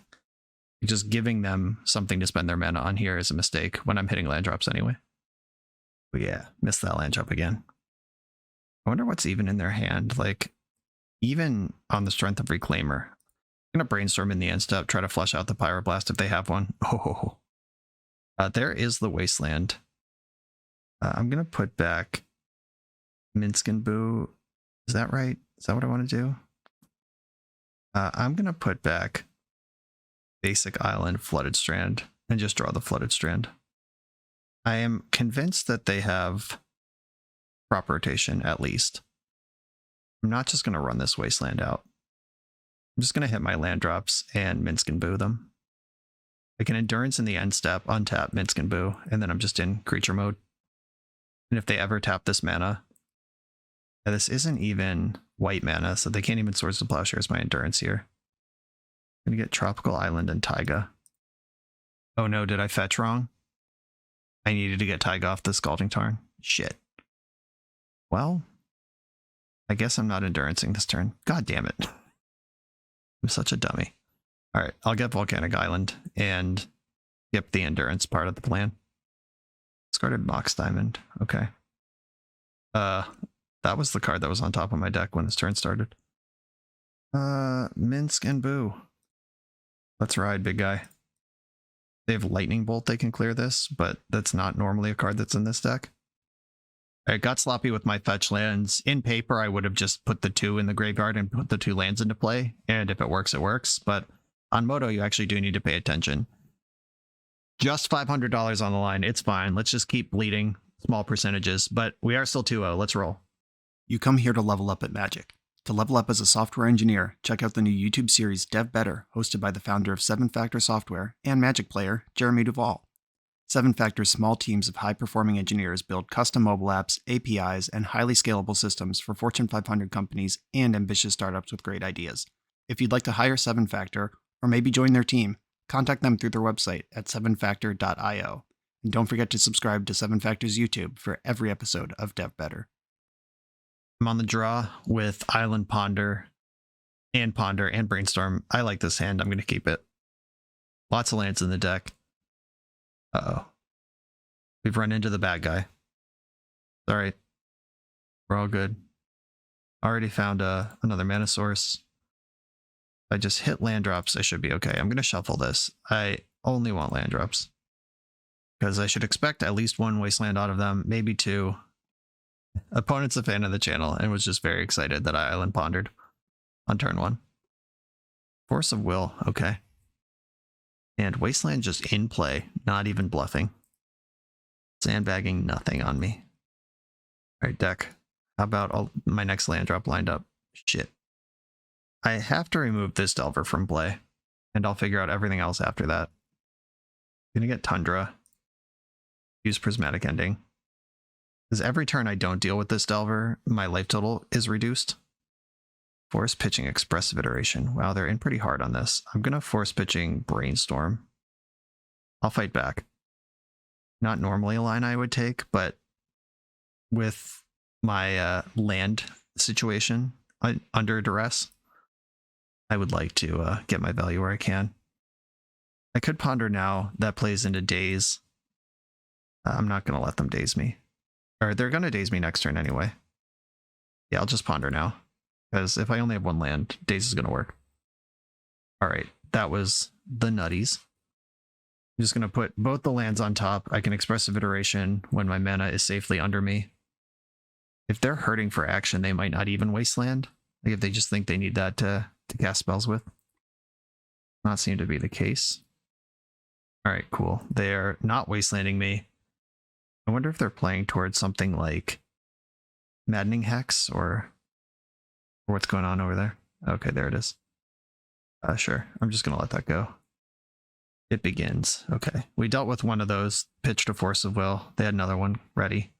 Just giving them something to spend their mana on here is a mistake when I'm hitting land drops anyway. But yeah, missed that land drop again. I wonder what's even in their hand. Like, even on the strength of Reclaimer, I'm going to Brainstorm in the end step, try to flush out the Pyroblast if they have one. Oh, there is the Wasteland. I'm going to put back Minsc Boo. Is that right? Is that what I want to do? I'm going to put back Basic Island Flooded Strand and just draw the Flooded Strand. I am convinced that they have Crop Rotation at least. I'm not just going to run this Wasteland out. I'm just going to hit my land drops and Minsc Boo them. I can Endurance in the end step, untap Minsc Boo, and then I'm just in creature mode. And if they ever tap this mana, this isn't even white mana, so they can't even Swords to Plowshares my Endurance here. I'm gonna get Tropical Island and Taiga. Oh no, did I fetch wrong? I needed to get Taiga off the Scalding Tarn. Shit. Well, I guess I'm not Endurancing this turn. God damn it. I'm such a dummy. Alright, I'll get Volcanic Island and skip the Endurance part of the plan. Discarded Mox Diamond. Okay. That was the card that was on top of my deck when this turn started. Minsc Boo. Let's ride, big guy. They have Lightning Bolt, they can clear this, but that's not normally a card that's in this deck. I got sloppy with my fetch lands. In paper, I would have just put the 2 in the graveyard and put the 2 lands into play, and if it works, it works. But on Moto, you actually do need to pay attention. Just $500 on the line. It's fine. Let's just keep bleeding small percentages, but we are still 2-0. Let's roll. You come here to level up at Magic. To level up as a software engineer, check out the new YouTube series Dev Better, hosted by the founder of 7-Factor Software and Magic player, Jeremy Duvall. 7-Factor's small teams of high-performing engineers build custom mobile apps, APIs, and highly scalable systems for Fortune 500 companies and ambitious startups with great ideas. If you'd like to hire 7-Factor, or maybe join their team, contact them through their website at 7factor.io. And don't forget to subscribe to 7-Factor's YouTube for every episode of Dev Better. I'm on the draw with Island Ponder and Brainstorm. I like this hand. I'm going to keep it. Lots of lands in the deck. Uh-oh. We've run into the bad guy. Alright. We're all good. Already found another mana source. If I just hit land drops, I should be okay. I'm going to shuffle this. I only want land drops. Because I should expect at least one wasteland out of them, maybe two. Opponent's a fan of the channel and was just very excited that I island pondered on turn 1. Force of Will, okay. And wasteland just in play, not even bluffing. Sandbagging nothing on me. Alright, deck. How about my next land drop lined up? Shit. I have to remove this Delver from play, and I'll figure out everything else after that. Gonna get Tundra. Use Prismatic Ending. Because every turn I don't deal with this Delver, my life total is reduced. Force pitching Expressive Iteration. Wow, they're in pretty hard on this. I'm gonna force pitching Brainstorm. I'll fight back. Not normally a line I would take, but with my land situation under duress, I would like to get my value where I can. I could ponder now. That plays into daze. I'm not going to let them daze me. Or they're going to daze me next turn anyway. Yeah, I'll just ponder now. Because if I only have one land, daze is going to work. Alright, that was the nutties. I'm just going to put both the lands on top. I can Expressive Iteration when my mana is safely under me. If they're hurting for action, they might not even wasteland. Like if they just think they need that to cast spells with. Not seem to be the case. Alright, cool. They're not wastelanding me. I wonder if they're playing towards something like Maddening Hex or what's going on over there. Okay, there it is. Sure, I'm just going to let that go. It begins. Okay, we dealt with one of those, pitched a Force of Will. They had another one ready.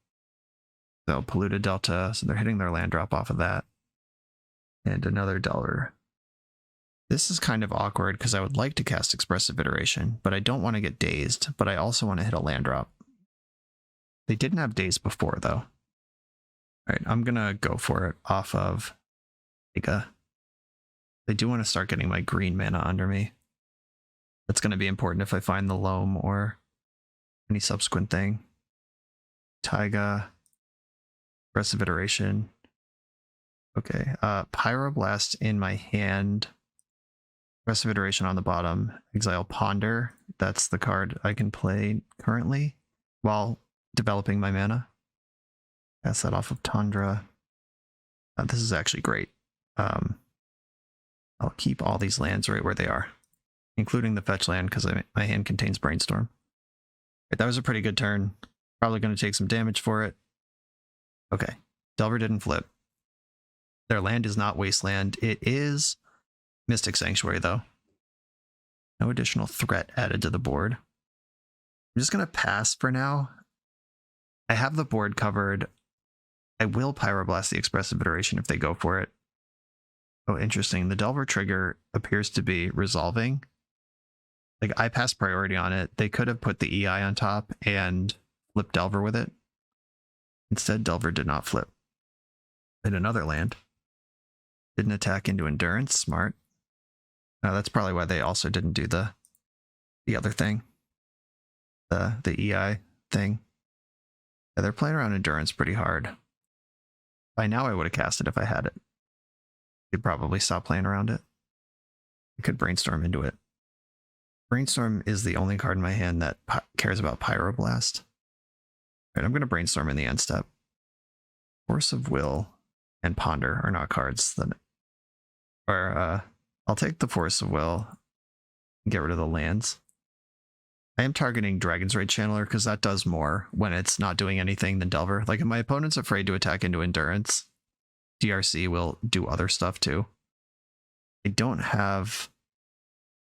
So Polluted Delta, so they're hitting their land drop off of that. And another Delver. This is kind of awkward because I would like to cast Expressive Iteration, but I don't want to get dazed, but I also want to hit a land drop. They didn't have daze before, though. Alright, I'm going to go for it off of Vega. I do want to start getting my green mana under me. That's going to be important if I find the Loam or any subsequent thing. Taiga. Expressive Iteration. Okay, Pyroblast in my hand. Expressive Iteration on the bottom. Exile Ponder. That's the card I can play currently while developing my mana. Pass that off of Tundra. This is actually great. I'll keep all these lands right where they are, including the fetch land because my hand contains Brainstorm. Right, that was a pretty good turn. Probably going to take some damage for it. Okay, Delver didn't flip. Their land is not Wasteland. It is Mystic Sanctuary, though. No additional threat added to the board. I'm just going to pass for now. I have the board covered. I will Pyroblast the Expressive Iteration if they go for it. Oh, interesting. The Delver trigger appears to be resolving. Like, I passed priority on it. They could have put the EI on top and flipped Delver with it. Instead, Delver did not flip. In another land. Didn't attack into Endurance. Smart. That's probably why they also didn't do the other thing. The EI thing. Yeah, they're playing around Endurance pretty hard. By now I would have cast it if I had it. You'd probably stop playing around it. You could Brainstorm into it. Brainstorm is the only card in my hand that cares about Pyroblast. Alright, I'm going to Brainstorm in the end step. Force of Will and Ponder are not cards that... I'll take the Force of Will and get rid of the lands. I am targeting Dragon's Rage Channeler because that does more when it's not doing anything than Delver. Like if my opponent's afraid to attack into Endurance, DRC will do other stuff too. I don't have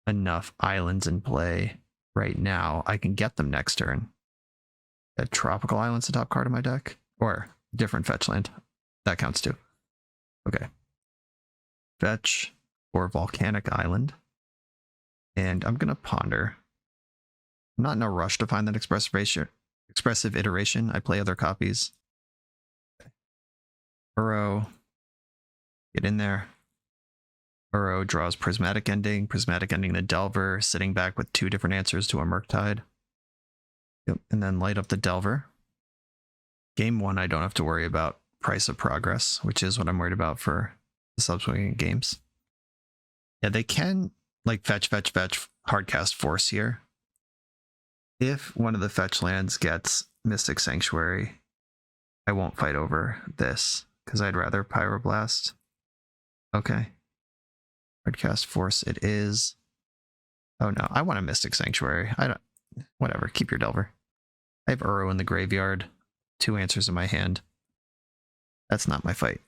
enough islands in play right now. I can get them next turn. A Tropical Island's the top card of my deck. Or different fetch land. That counts too. Okay. Fetch or Volcanic Island. And I'm going to Ponder. I'm not in a rush to find that expressive iteration. I play other copies. Okay. Uro. Get in there. Uro draws Prismatic Ending the Delver, sitting back with two different answers to a Murktide. Yep, and then light up the Delver. Game 1, I don't have to worry about price of progress, which is what I'm worried about for the subsequent games. Yeah, they can like fetch, hardcast Force here. If one of the fetch lands gets Mystic Sanctuary, I won't fight over this because I'd rather Pyroblast. Okay. Hardcast Force it is. Oh no, I want a Mystic Sanctuary. I don't. Whatever, keep your Delver. I have Uro in the graveyard. 2 answers in my hand. That's not my fight.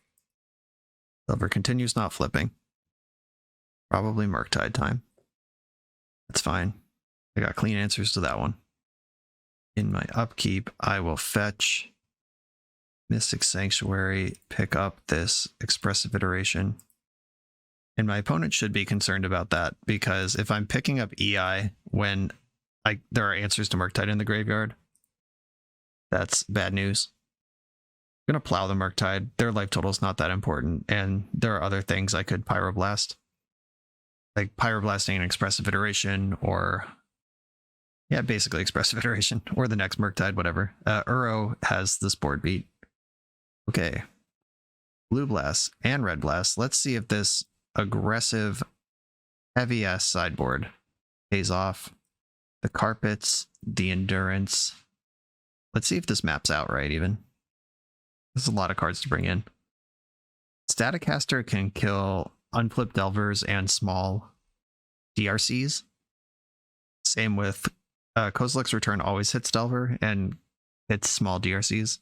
Delver continues not flipping. Probably Murktide time. That's fine. I got clean answers to that one. In my upkeep, I will fetch Mystic Sanctuary, pick up this Expressive Iteration. And my opponent should be concerned about that, because if I'm picking up EI when there are answers to Murktide in the graveyard, that's bad news. I'm going to plow the Murktide. Their life total is not that important, and there are other things I could Pyroblast. Like Pyroblasting an Expressive Iteration, or... yeah, basically Expressive Iteration, or the next Murktide, whatever. Uro has this board beat. Okay. Blue Blast and Red Blast. Let's see if this aggressive, heavy-ass sideboard pays off. The Carpets, the Endurance. Let's see if this maps out right, even. This is a lot of cards to bring in. Staticaster can kill unflipped Delvers and small DRCs. Same with Kozilek's Return always hits Delver and hits small DRCs.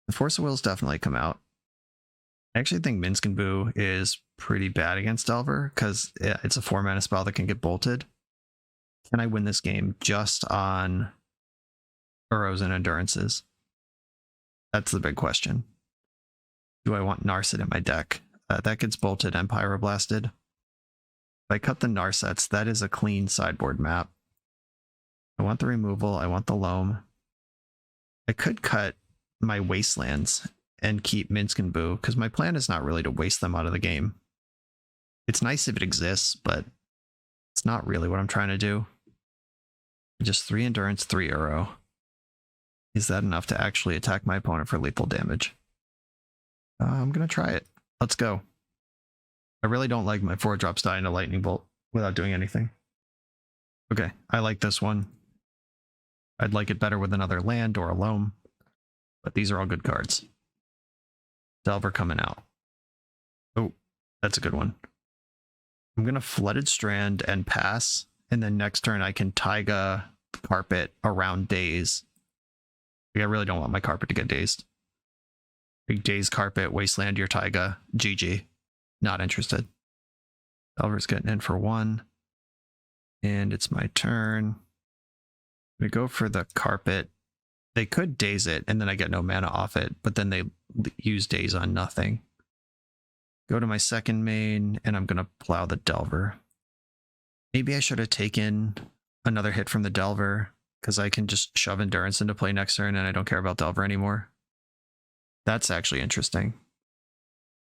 The Force of Wills definitely come out. I actually think Minsc Boo is pretty bad against Delver because it's a 4-mana spell that can get bolted. Can I win this game just on Uros and Endurances? That's the big question. Do I want Narset in my deck? That gets bolted and Pyroblasted. If I cut the Narsets, that is a clean sideboard map. I want the removal. I want the Loam. I could cut my Wastelands and keep Minsc Boo, because my plan is not really to waste them out of the game. It's nice if it exists, but it's not really what I'm trying to do. Just 3 Endurance, 3 Uro. Is that enough to actually attack my opponent for lethal damage? I'm going to try it. Let's go. I really don't like my 4-drops dying to Lightning Bolt without doing anything. Okay, I like this one. I'd like it better with another land or a Loam, but these are all good cards. Delver coming out. Oh, that's a good one. I'm going to Flooded Strand and pass, and then next turn I can Taiga Carpet around Daze. I really don't want my Carpet to get dazed. Big Daze Carpet, Wasteland your Taiga, GG. Not interested. Delver's getting in for 1. And it's my turn. We go for the Carpet. They could Daze it, and then I get no mana off it, but then they use Daze on nothing. Go to my second main, and I'm going to plow the Delver. Maybe I should have taken another hit from the Delver, because I can just shove Endurance into play next turn, and I don't care about Delver anymore. That's actually interesting.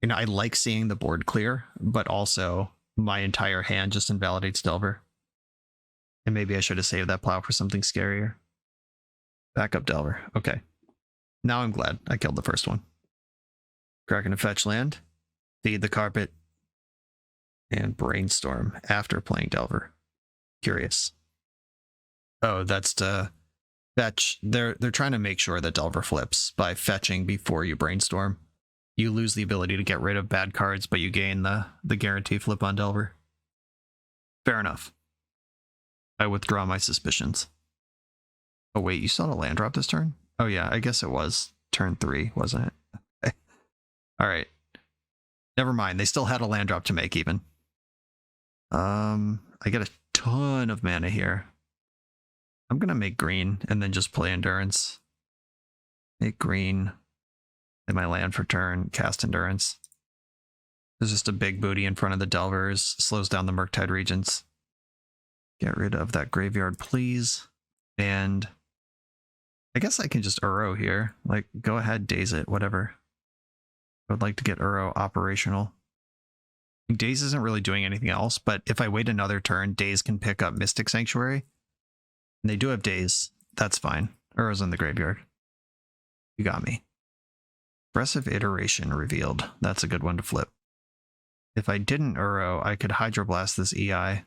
You know, I like seeing the board clear, but also my entire hand just invalidates Delver. And maybe I should have saved that plow for something scarier. Back up Delver. Okay. Now I'm glad I killed the first one. Cracking a fetch land. Feed the Carpet. And Brainstorm after playing Delver. Curious. Oh, that's to fetch. They're trying to make sure that Delver flips by fetching before you Brainstorm. You lose the ability to get rid of bad cards, but you gain the guarantee flip on Delver. Fair enough. I withdraw my suspicions. Oh wait, you saw a land drop this turn? Oh yeah, I guess it was turn 3, wasn't it? Okay. All right. Never mind. They still had a land drop to make even. I get a ton of mana here. I'm gonna make green and then just play Endurance. Make green. Play my land for turn. Cast Endurance. There's just a big booty in front of the Delvers. Slows down the Murktide Regents. Get rid of that graveyard, please. And I guess I can just Uro here. Like, go ahead, Daze it, whatever. I would like to get Uro operational. Daze isn't really doing anything else, but if I wait another turn, Daze can pick up Mystic Sanctuary. And they do have Daze. that's fine. Uro's in the graveyard. You got me. Aggressive iteration revealed. That's a good one to flip. If I didn't Uro, I could Hydroblast this EI.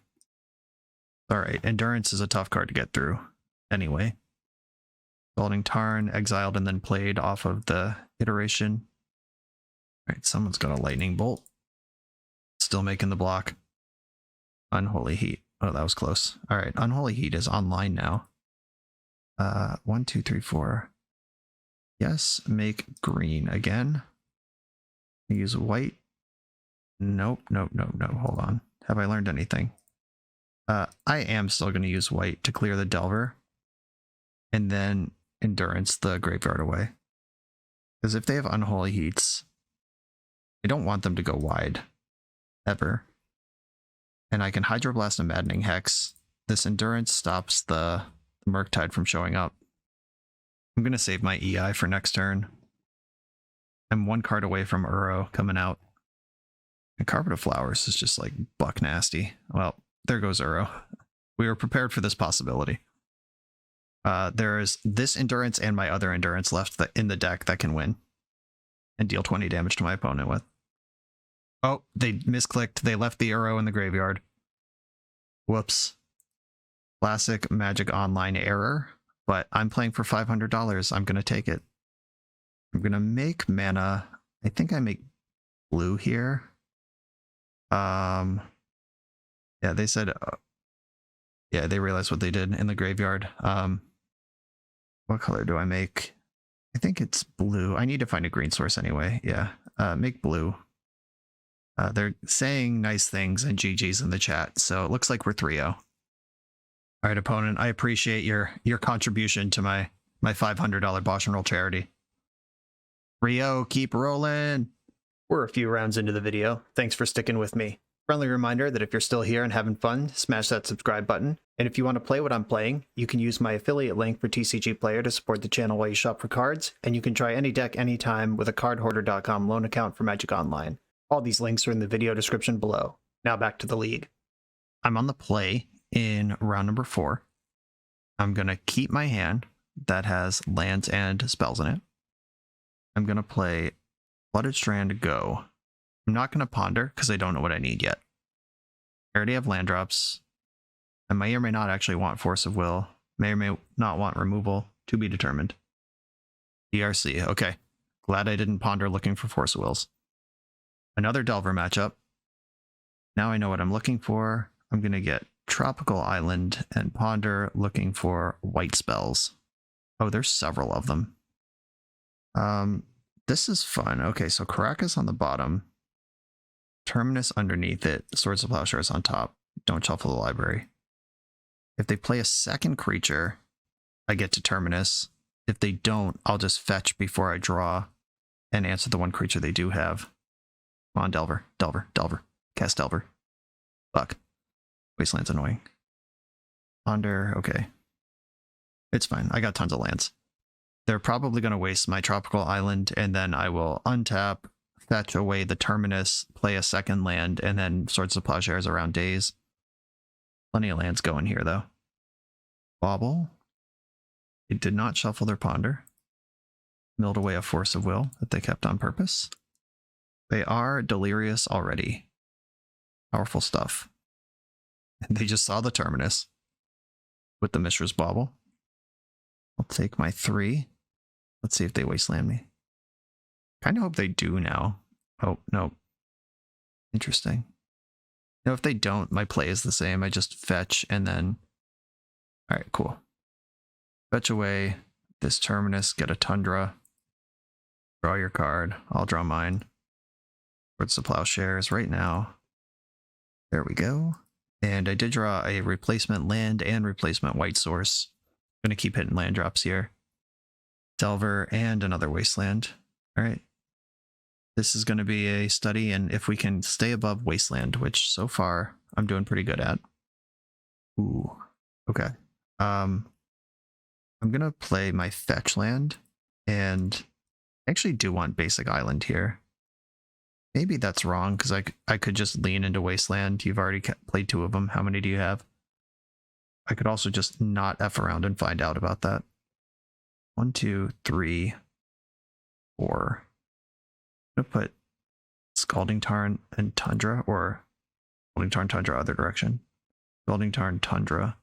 Alright, Endurance is a tough card to get through. Anyway. Scalding Tarn, exiled and then played off of the iteration. Alright, someone's got a Lightning Bolt. Still making the block. Unholy Heat. Oh, that was close. Alright, Unholy Heat is online now. 1, 2, 3, 4. Yes, make green again. Use white. Nope, nope, nope, nope. Hold on. Have I learned anything? I am still going to use white to clear the Delver. And then Endurance the graveyard away. Because if they have Unholy Heats, I don't want them to go wide. Ever. And I can Hydroblast a Maddening Hex. This Endurance stops the Murktide from showing up. I'm going to save my EI for next turn. I'm one card away from Uro coming out. And Carpet of Flowers is just like buck nasty. Well, there goes Uro. We were prepared for this possibility. There is this Endurance and my other Endurance left in the deck that can win. And deal 20 damage to my opponent with. Oh, they misclicked. They left the Uro in the graveyard. Whoops. Classic Magic Online error. But I'm playing for $500. I'm going to take it. I'm going to make mana. I think I make blue here. Yeah, they said... yeah, they realized what they did in the graveyard. What color do I make? I think it's blue. I need to find a green source anyway. Yeah, make blue. They're saying nice things and GG's in the chat, so it looks like we're 3-0. All right, opponent, I appreciate your contribution to my $500 BoshNRoll charity. 3-0, keep rolling. We're a few rounds into the video. Thanks for sticking with me. Friendly reminder that if you're still here and having fun, smash that subscribe button. And if you want to play what I'm playing, you can use my affiliate link for TCG Player to support the channel while you shop for cards, and you can try any deck anytime with a cardhoarder.com loan account for Magic Online. All these links are in the video description below. Now back to the league. I'm on the play in round number 4. I'm going to keep my hand that has lands and spells in it. I'm going to play Flooded Strand Go. I'm not going to ponder because I don't know what I need yet. I already have land drops. I may or may not actually want Force of Will. May or may not want removal. To be determined. DRC. Okay. Glad I didn't ponder looking for Force of Wills. Another Delver matchup. Now I know what I'm looking for. I'm going to get Tropical Island and ponder looking for white spells. Oh, there's several of them. This is fun. Okay, so Caracas on the bottom. Terminus underneath it. Swords of Plowshares on top. Don't shuffle the library. If they play a second creature, I get to Terminus. If they don't, I'll just fetch before I draw and answer the one creature they do have. Come on, Delver. Delver. Delver. Cast Delver. Fuck. Wasteland's annoying. Ponder. Okay. It's fine. I got tons of lands. They're probably going to waste my Tropical Island, and then I will untap, fetch away the Terminus, play a second land, and then Swords of Plowshares around Days. Plenty of lands going here, though. Bobble. It did not shuffle their ponder. Milled away a Force of Will that they kept on purpose. They are delirious already. Powerful stuff. And they just saw the Terminus with the Mishra's Bauble. I'll take my 3. Let's see if they wasteland me. Kind of hope they do now. Oh, no. Interesting. No, if they don't, my play is the same. I just fetch and then... Alright, cool. Fetch away this Terminus, get a Tundra. Draw your card. I'll draw mine. Swords of Plowshares right now. There we go. And I did draw a replacement land and replacement white source. I'm going to keep hitting land drops here. Delver and another Wasteland. Alright. This is going to be a study, and if we can stay above Wasteland, which so far I'm doing pretty good at. Ooh. Okay. I'm going to play my fetch land, and I actually do want basic island here. Maybe that's wrong, because I could just lean into Wasteland. You've already played 2 of them. How many do you have? I could also just not F around and find out about that. 1, 2, 3, 4. I'm gonna put Scalding Tarn and Tundra, or Scalding Tarn, Tundra, other direction. Scalding Tarn, Tundra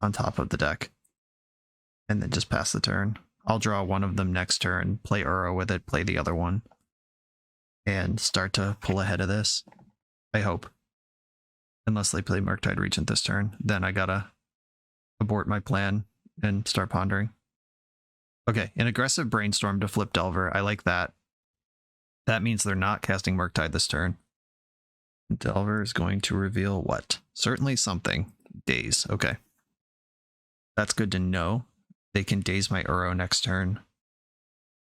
on top of the deck. And then just pass the turn. I'll draw one of them next turn, play Uro with it, play the other one, and start to pull ahead of this. I hope. Unless they play Murktide Regent this turn, then I gotta abort my plan and start pondering. Okay, an aggressive Brainstorm to flip Delver. I like that. That means they're not casting Murktide this turn. Delver is going to reveal what? Certainly something. Daze. Okay. That's good to know. They can daze my Uro next turn.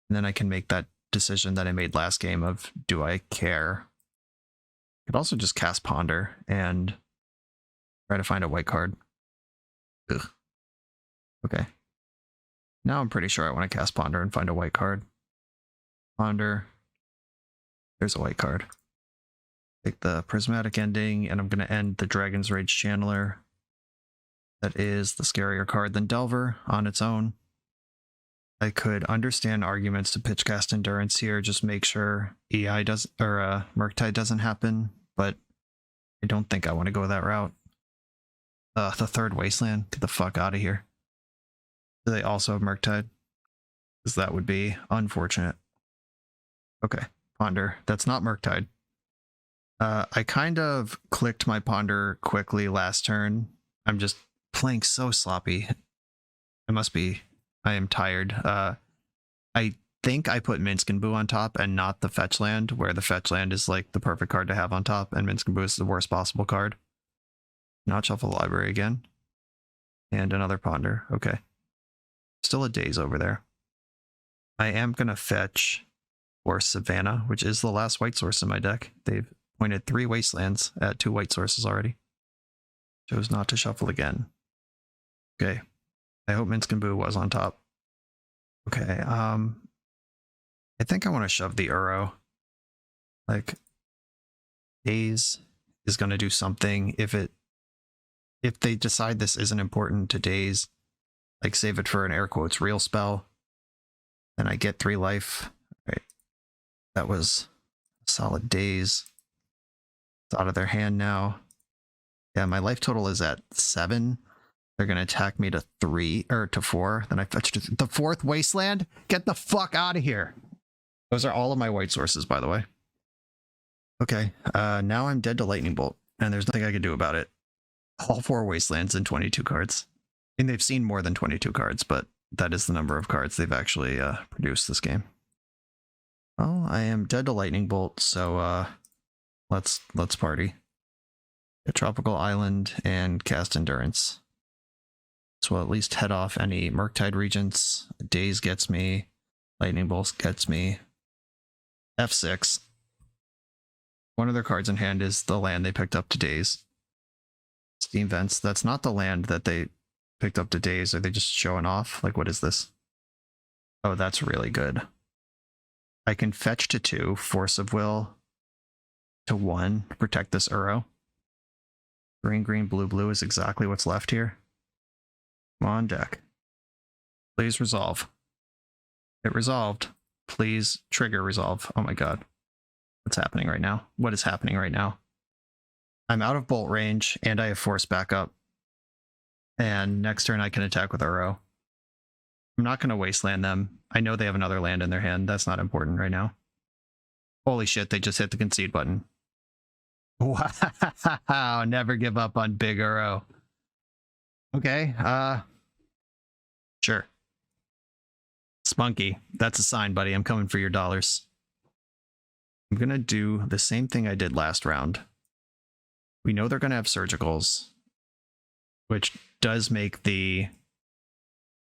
And then I can make that decision that I made last game of, do I care? I could also just cast Ponder and try to find a white card. Ugh. Okay. Now I'm pretty sure I want to cast Ponder and find a white card. Ponder. There's a white card. Take the Prismatic Ending, and I'm going to end the Dragon's Rage Channeler. That is the scarier card than Delver on its own. I could understand arguments to pitch cast Endurance here, just make sure EI does, or Murktide doesn't happen, but I don't think I want to go that route. The third Wasteland, get the fuck out of here. Do they also have Murktide? Because that would be unfortunate. Okay, Ponder. That's not Murktide. I kind of clicked my Ponder quickly last turn. I'm just playing so sloppy. I am tired. I think I put Minsc Boo on top and not the fetch land, where the fetch land is like the perfect card to have on top, and Minsc Boo is the worst possible card. Not shuffle the library again. And another Ponder. Okay. Still a Daze over there. I am going to fetch for Savannah, which is the last white source in my deck. They've pointed 3 wastelands at 2 white sources already. Chose not to shuffle again. Okay. I hope Minsc Boo was on top. Okay, I think I want to shove the Uro. Like, Daze is going to do something. If they decide this isn't important to Daze, like save it for an air quotes real spell, then I get 3 life. Right. That was a solid Daze. It's out of their hand now. Yeah, my life total is at 7. They're going to attack me to 3, or to 4. Then I fetched the 4th Wasteland. Get the fuck out of here. Those are all of my white sources, by the way. Okay, now I'm dead to Lightning Bolt, and there's nothing I can do about it. All 4 Wastelands and 22 cards. I mean, they've seen more than 22 cards, but that is the number of cards they've actually produced this game. Well, I am dead to Lightning Bolt, so let's party. A Tropical Island and cast Endurance. So we'll at least head off any Murktide Regents. Daze gets me. Lightning Bolt gets me. F6. One of their cards in hand is the land they picked up to Daze. Steam Vents. That's not the land that they picked up to Daze. Are they just showing off? Like, what is this? Oh, that's really good. I can fetch to 2. Force of Will to 1. Protect this Uro. Green, green, blue, blue is exactly what's left here. Come on, deck. Please resolve. It resolved. Please trigger resolve. Oh my god. What's happening right now? What is happening right now? I'm out of bolt range, and I have force backup. And next turn I can attack with Uro. I'm not going to wasteland them. I know they have another land in their hand. That's not important right now. Holy shit, they just hit the concede button. Wow, never give up on big Uro. Okay, sure. Spunky, that's a sign, buddy. I'm coming for your dollars. I'm gonna do the same thing I did last round. We know they're gonna have surgicals, which does make the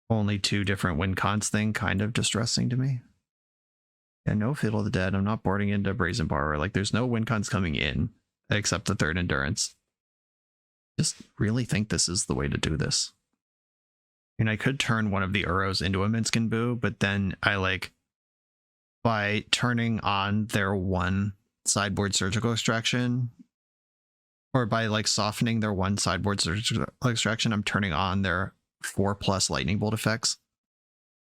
only 2 different win cons thing kind of distressing to me. Yeah, no Fiddle of the Dead. I'm not boarding into Brazen Borrower. Like, there's no win cons coming in, except the 3rd Endurance. Just really think this is the way to do this. I mean, I could turn one of the Uros into a Minsc Boo, but then by turning on their 1 sideboard surgical extraction, Or by like softening their 1 sideboard surgical extraction, I'm turning on their 4+ lightning bolt effects.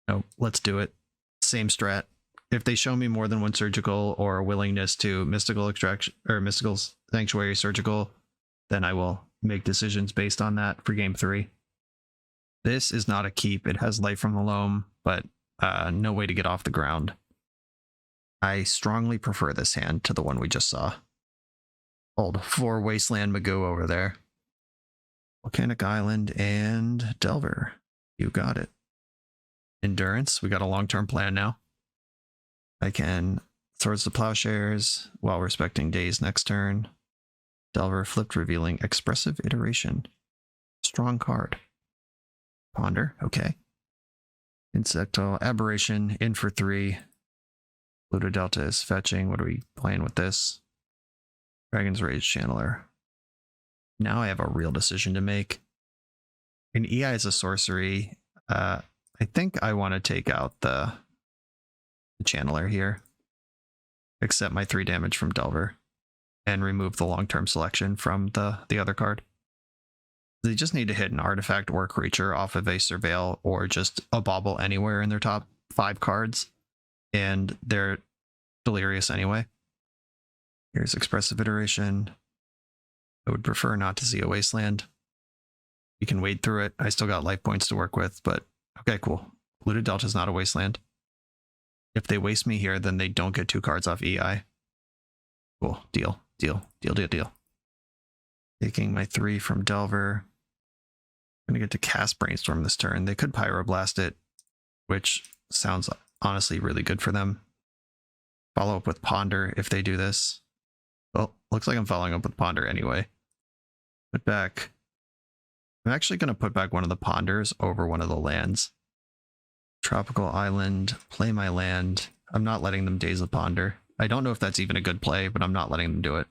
No, let's do it. Same strat. If they show me more than 1 surgical or a willingness to mystical extraction or mystical sanctuary surgical, then I will make decisions based on that for game 3. This is not a keep. It has Life from the Loam, but no way to get off the ground. I strongly prefer this hand to the one we just saw. Old 4 Wasteland Magoo over there. Volcanic Island and Delver. You got it. Endurance. We got a long-term plan now. I can Swords to Plowshares while respecting Days next turn. Delver flipped, revealing Expressive Iteration. Strong card. Ponder. Okay. Insectal Aberration in for 3. Pluto Delta is fetching. What are we playing with this? Dragon's Rage Channeler. Now I have a real decision to make. An EI is a sorcery. I think I want to take out the Channeler here. Accept my 3 damage from Delver. And remove the long-term selection from the other card. They just need to hit an artifact or creature off of a Surveil or just a bauble anywhere in their top 5 cards. And they're delirious anyway. Here's Expressive Iteration. I would prefer not to see a Wasteland. You can wade through it. I still got life points to work with, but okay, cool. Polluted Delta is not a Wasteland. If they waste me here, then they don't get 2 cards off EI. Cool. Deal. Taking my 3 from Delver. I'm going to get to cast Brainstorm this turn. They could Pyroblast it, which sounds honestly really good for them. Follow up with Ponder if they do this. Well, looks like I'm following up with Ponder anyway. Put back. I'm actually going to put back one of the Ponders over one of the lands. Tropical Island, play my land. I'm not letting them Daze the Ponder. I don't know if that's even a good play, but I'm not letting them do it.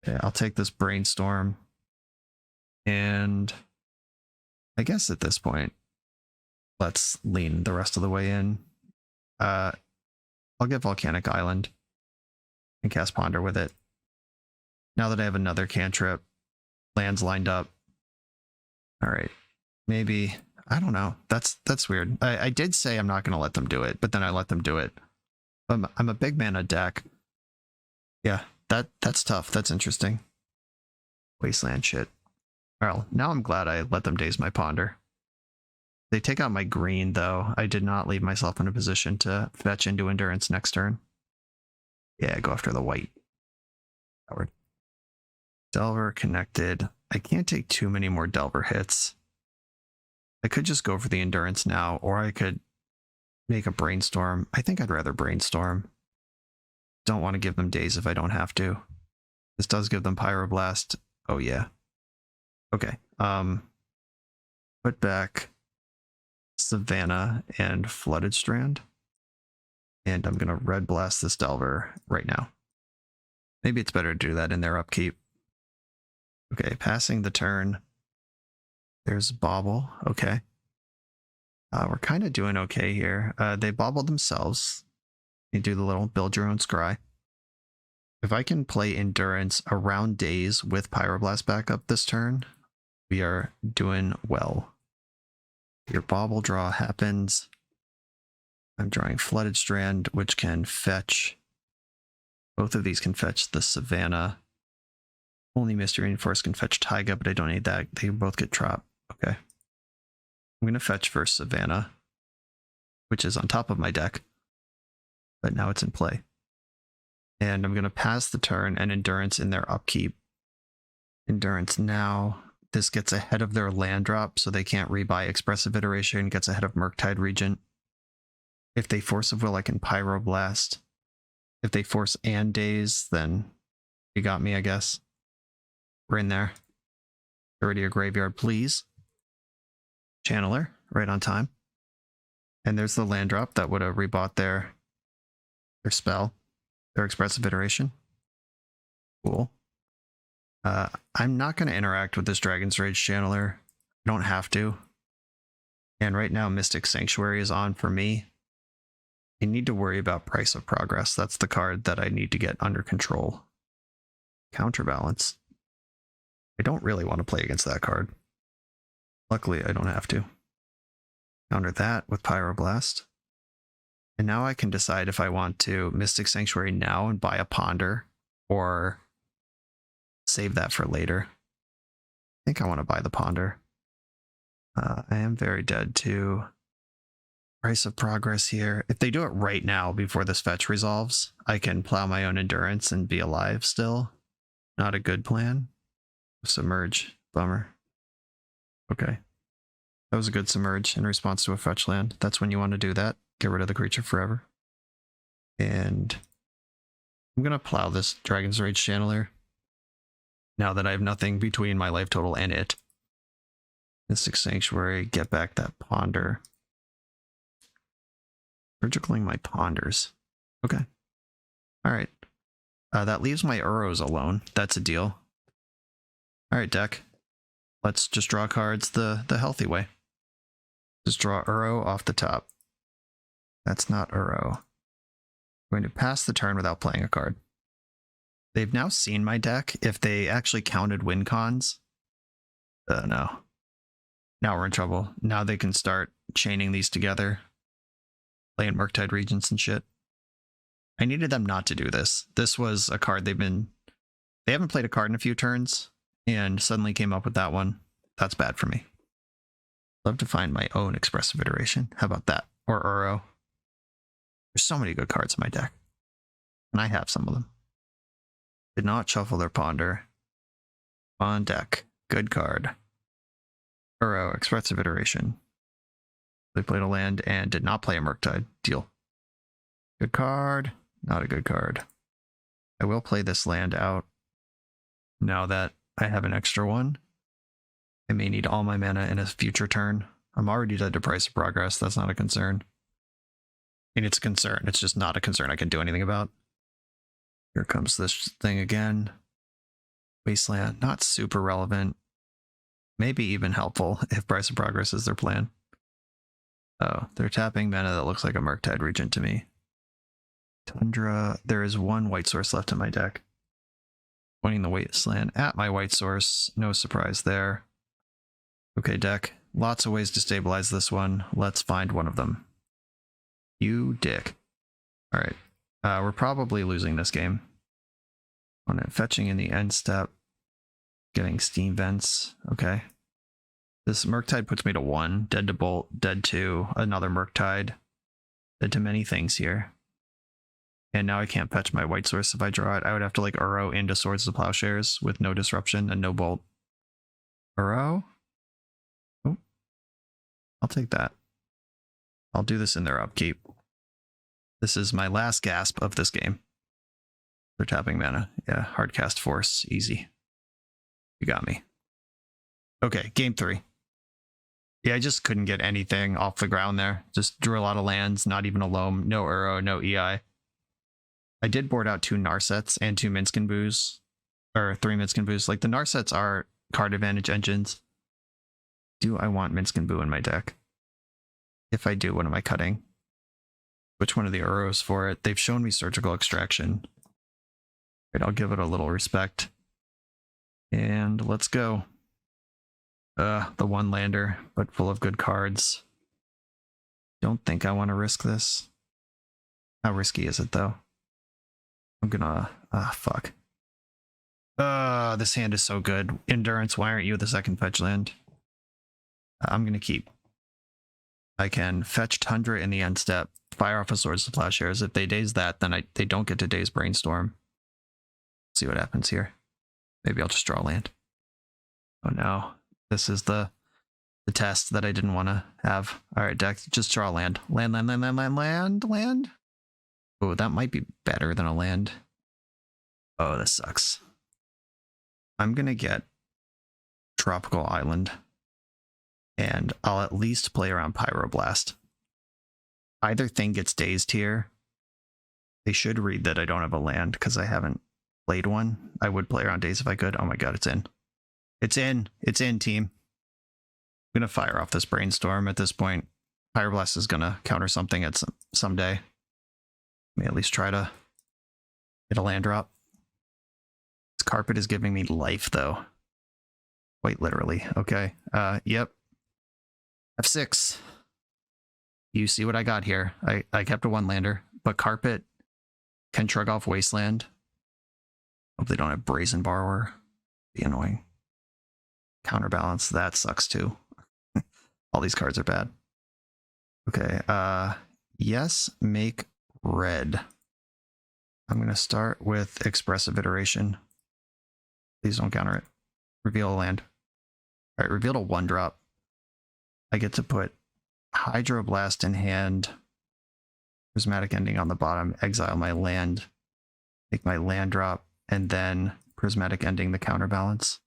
Okay, I'll take this Brainstorm. And I guess at this point, let's lean the rest of the way in. I'll get Volcanic Island and cast Ponder with it. Now that I have another cantrip, lands lined up. All right, maybe, I don't know. That's weird. I did say I'm not going to let them do it, but then I let them do it. I'm a big mana deck. Yeah, that's tough. That's interesting. Wasteland shit. Well, now I'm glad I let them Daze my Ponder. They take out my green, though. I did not leave myself in a position to fetch into Endurance next turn. Yeah, go after the white. Howard. Delver connected. I can't take too many more Delver hits. I could just go for the Endurance now, or I could make a Brainstorm. I think I'd rather Brainstorm. Don't want to give them Daze if I don't have to. This does give them Pyroblast. Oh, yeah. Okay. Put back Savannah and Flooded Strand. And I'm going to Red Blast this Delver right now. Maybe it's better to do that in their upkeep. Okay, passing the turn. There's Bauble. Okay. We're kind of doing okay here. They bobbled themselves. You do the little build your own scry. If I can play Endurance around Daze with Pyroblast backup this turn, we are doing well. Your bauble draw happens. I'm drawing Flooded Strand, which can fetch. Both of these can fetch the Savannah. Only Mystery Reinforced can fetch Taiga, but I don't need that. They both get Trop. Okay. I'm going to fetch first Savannah, which is on top of my deck, but now it's in play. And I'm going to pass the turn and Endurance in their upkeep. Endurance now. This gets ahead of their land drop, so they can't rebuy Expressive Iteration, gets ahead of Murktide Regent. If they Force of Will, I can Pyroblast. If they Force and Daze, then you got me, I guess. We're in there. Get rid of your graveyard, please. Channeler, right on time. And there's the land drop that would have rebought their spell, their Expressive Iteration. Cool. I'm not going to interact with this Dragon's Rage Channeler. I don't have to. And right now, Mystic Sanctuary is on for me. I need to worry about Price of Progress. That's the card that I need to get under control. Counterbalance. I don't really want to play against that card. Luckily, I don't have to. Counter that with Pyroblast. And now I can decide if I want to Mystic Sanctuary now and buy a Ponder, or save that for later. I think I want to buy the Ponder. I am very dead to Price of Progress here. If they do it right now before this fetch resolves, I can plow my own endurance and be alive still. Not a good plan. Submerge. Bummer. Okay. That was a good submerge in response to a fetch land. That's when you want to do that. Get rid of the creature forever. And I'm going to plow this Dragon's Rage Channeler now that I have nothing between my life total and it. Mystic Sanctuary, get back that Ponder. Surgicaling my Ponders. Okay. Alright. That leaves my Uros alone. That's a deal. Alright, deck. Let's just draw cards the healthy way. Just draw Uro off the top. That's not Uro. I'm going to pass the turn without playing a card. They've now seen my deck. If they actually counted win cons. No. Now we're in trouble. Now they can start chaining these together. Playing Murktide Regents and shit. I needed them not to do this. This was a card they haven't played a card in a few turns, and suddenly came up with that one. That's bad for me. Love to find my own expressive iteration. How about that? Or Uro. There's so many good cards in my deck. And I have some of them. Did not shuffle their Ponder. On deck. Good card. Uro, expressive iteration. They played a land and did not play a Murktide. Deal. Good card. Not a good card. I will play this land out now that I have an extra one. I may need all my mana in a future turn. I'm already dead to Price of Progress. That's not a concern. I mean, it's a concern. It's just not a concern I can do anything about. Here comes this thing again. Wasteland. Not super relevant. Maybe even helpful if Price of Progress is their plan. Oh, they're tapping mana that looks like a Murktide Regent to me. Tundra. There is one white source left in my deck. Pointing the Wasteland at my white source. No surprise there. Okay, deck. Lots of ways to stabilize this one. Let's find one of them. You dick. Alright. We're probably losing this game. On it, fetching in the end step. Getting Steam Vents. Okay. This Murktide puts me to 1. Dead to Bolt. Dead to another Murktide. Dead to many things here. And now I can't fetch my white source if I draw it. I would have to like Uro into Swords of Plowshares with no disruption and no Bolt. Uro? Oh. I'll take that. I'll do this in their upkeep. This is my last gasp of this game. They're tapping mana. Yeah, hardcast force. Easy. You got me. Okay, game 3. Yeah, I just couldn't get anything off the ground there. Just drew a lot of lands, not even a Loam, no Uro, no EI. I did board out 2 Narsets and 2 Minsc Boos. Or 3 Minsc Boos. Like, the Narsets are card advantage engines. Do I want Minsc Boo in my deck? If I do, what am I cutting? Which one of the Uros for it? They've shown me Surgical Extraction. Right, I'll give it a little respect. And let's go. The one lander, but full of good cards. Don't think I want to risk this. How risky is it, though? I'm gonna... fuck. This hand is so good. Endurance, why aren't you the second fetch land? I'm gonna keep. I can fetch Tundra in the end step, fire off a Swords of Plowshares. If they daze that, then they don't get to daze Brainstorm. See what happens here. Maybe I'll just draw land. Oh no. This is the test that I didn't want to have. Alright, deck, just draw land. Land. Oh, that might be better than a land. Oh, this sucks. I'm gonna get Tropical Island. And I'll at least play around Pyroblast. Either thing gets dazed here. They should read that I don't have a land because I haven't played one. I would play around Daze if I could. Oh my god, it's in. It's in. It's in, team. I'm going to fire off this Brainstorm at this point. Pyroblast is going to counter something at someday. May at least try to get a land drop. This Carpet is giving me life, though. Quite literally. Okay. Yep. F6. You see what I got here. I kept a 1-lander, but Carpet can shrug off Wasteland. Hope they don't have Brazen Borrower. Be annoying. Counterbalance, that sucks too. All these cards are bad. Okay, yes, make red. I'm gonna start with Expressive Iteration. Please don't counter it. Reveal a land. All right, revealed a 1-drop. I get to put Hydroblast in hand, Prismatic Ending on the bottom, exile my land, make my land drop, and then Prismatic Ending the counterbalance.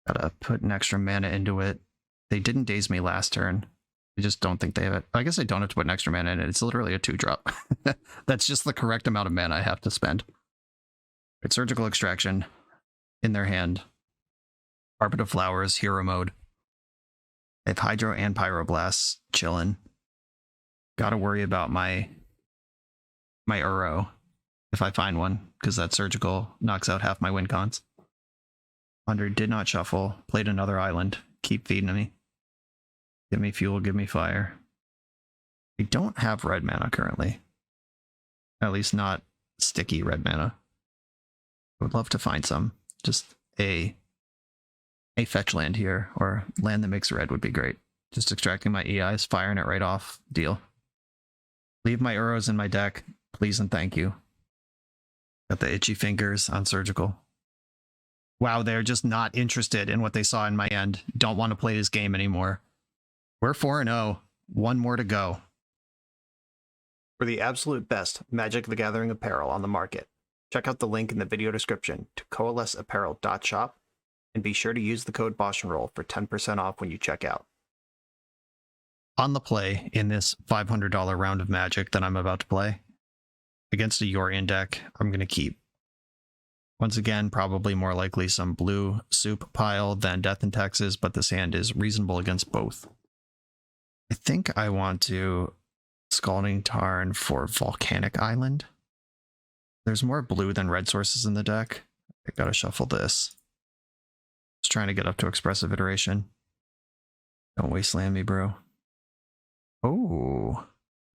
Gotta put an extra mana into it. They didn't daze me last turn. I just don't think they have it. I guess I don't have to put an extra mana in it. It's literally a 2-drop. That's just the correct amount of mana I have to spend. It's Surgical Extraction in their hand. Carpet of Flowers, hero mode. I have Hydro and Pyroblasts chilling. Gotta worry about my Uro if I find one, because that Surgical knocks out half my win cons. 100 did not shuffle. Played another island. Keep feeding me. Give me fuel, give me fire. I don't have red mana currently. At least not sticky red mana. I would love to find some. Just a fetch land here, or land that makes red would be great. Just extracting my EIs, firing it right off. Deal. Leave my Uros in my deck, please and thank you. Got the itchy fingers on Surgical. Wow, they're just not interested in what they saw in my end. Don't want to play this game anymore. We're 4-0. One more to go. For the absolute best Magic the Gathering apparel on the market, check out the link in the video description to coalesceapparel.shop, and be sure to use the code BoshNRoll for 10% off when you check out. On the play in this $500 round of Magic that I'm about to play, against a Yorion deck, I'm going to keep. Once again, probably more likely some blue soup pile than Death and Taxes, but this hand is reasonable against both. I think I want to Scalding Tarn for Volcanic Island. There's more blue than red sources in the deck. I gotta shuffle this. Just trying to get up to Expressive Iteration. Don't wasteland me, bro. Oh,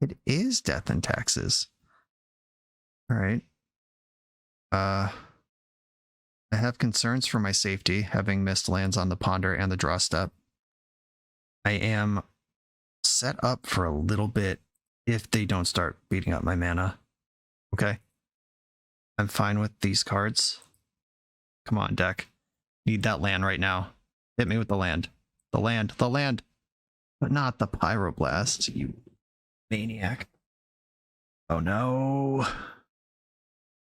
it is Death and Taxes. All right. I have concerns for my safety, having missed lands on the Ponder and the draw step. I am set up for a little bit if they don't start beating up my mana. Okay. I'm fine with these cards. Come on, deck. Need that land right now. Hit me with the land. The land. The land. But not the Pyroblast, you maniac. Oh no.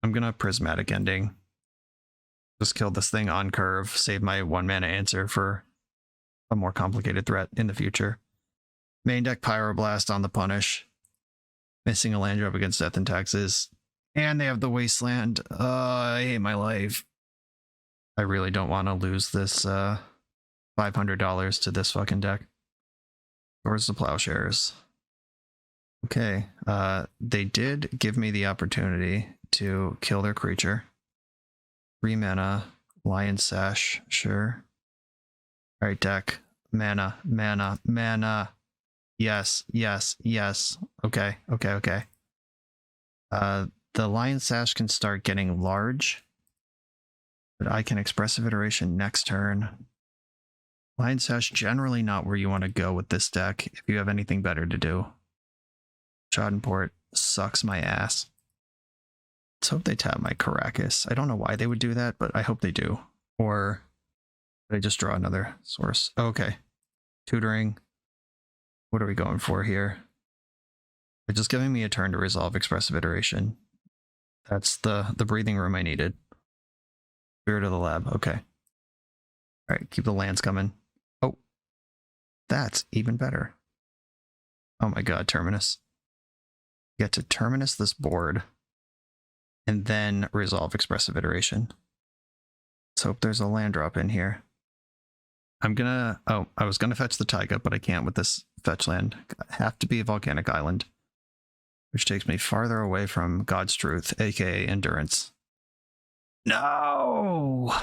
I'm gonna Prismatic Ending. Just kill this thing on curve. Save my 1-mana answer for a more complicated threat in the future. Main deck Pyroblast on the punish. Missing a land drop against Death and Taxes. And they have the Wasteland. I hate my life. I really don't want to lose this $500 to this fucking deck. Towards the Plowshares. Okay, they did give me the opportunity to kill their creature. 3 mana, Lion Sash, sure. Alright, deck. Mana, mana, mana. Yes, yes, yes. Okay, okay, okay. The Lion Sash can start getting large, but I can Expressive Iteration next turn. Lion Sash generally not where you want to go with this deck if you have anything better to do. Schadenport sucks my ass. Let's hope they tap my Caracas. I don't know why they would do that, but I hope they do. Or did I just draw another source? Okay. Tutoring. What are we going for here? They're just giving me a turn to resolve Expressive Iteration. That's the breathing room I needed. Spirit of the Lab. Okay. Alright, keep the lands coming. Oh. That's even better. Oh my god, Terminus. Get to Terminus this board. And then resolve Expressive Iteration. Let's hope there's a land drop in here. I'm gonna... Oh, I was gonna fetch the Taiga, but I can't with this fetch land. I have to be a Volcanic Island. Which takes me farther away from God's Truth, aka Endurance. No!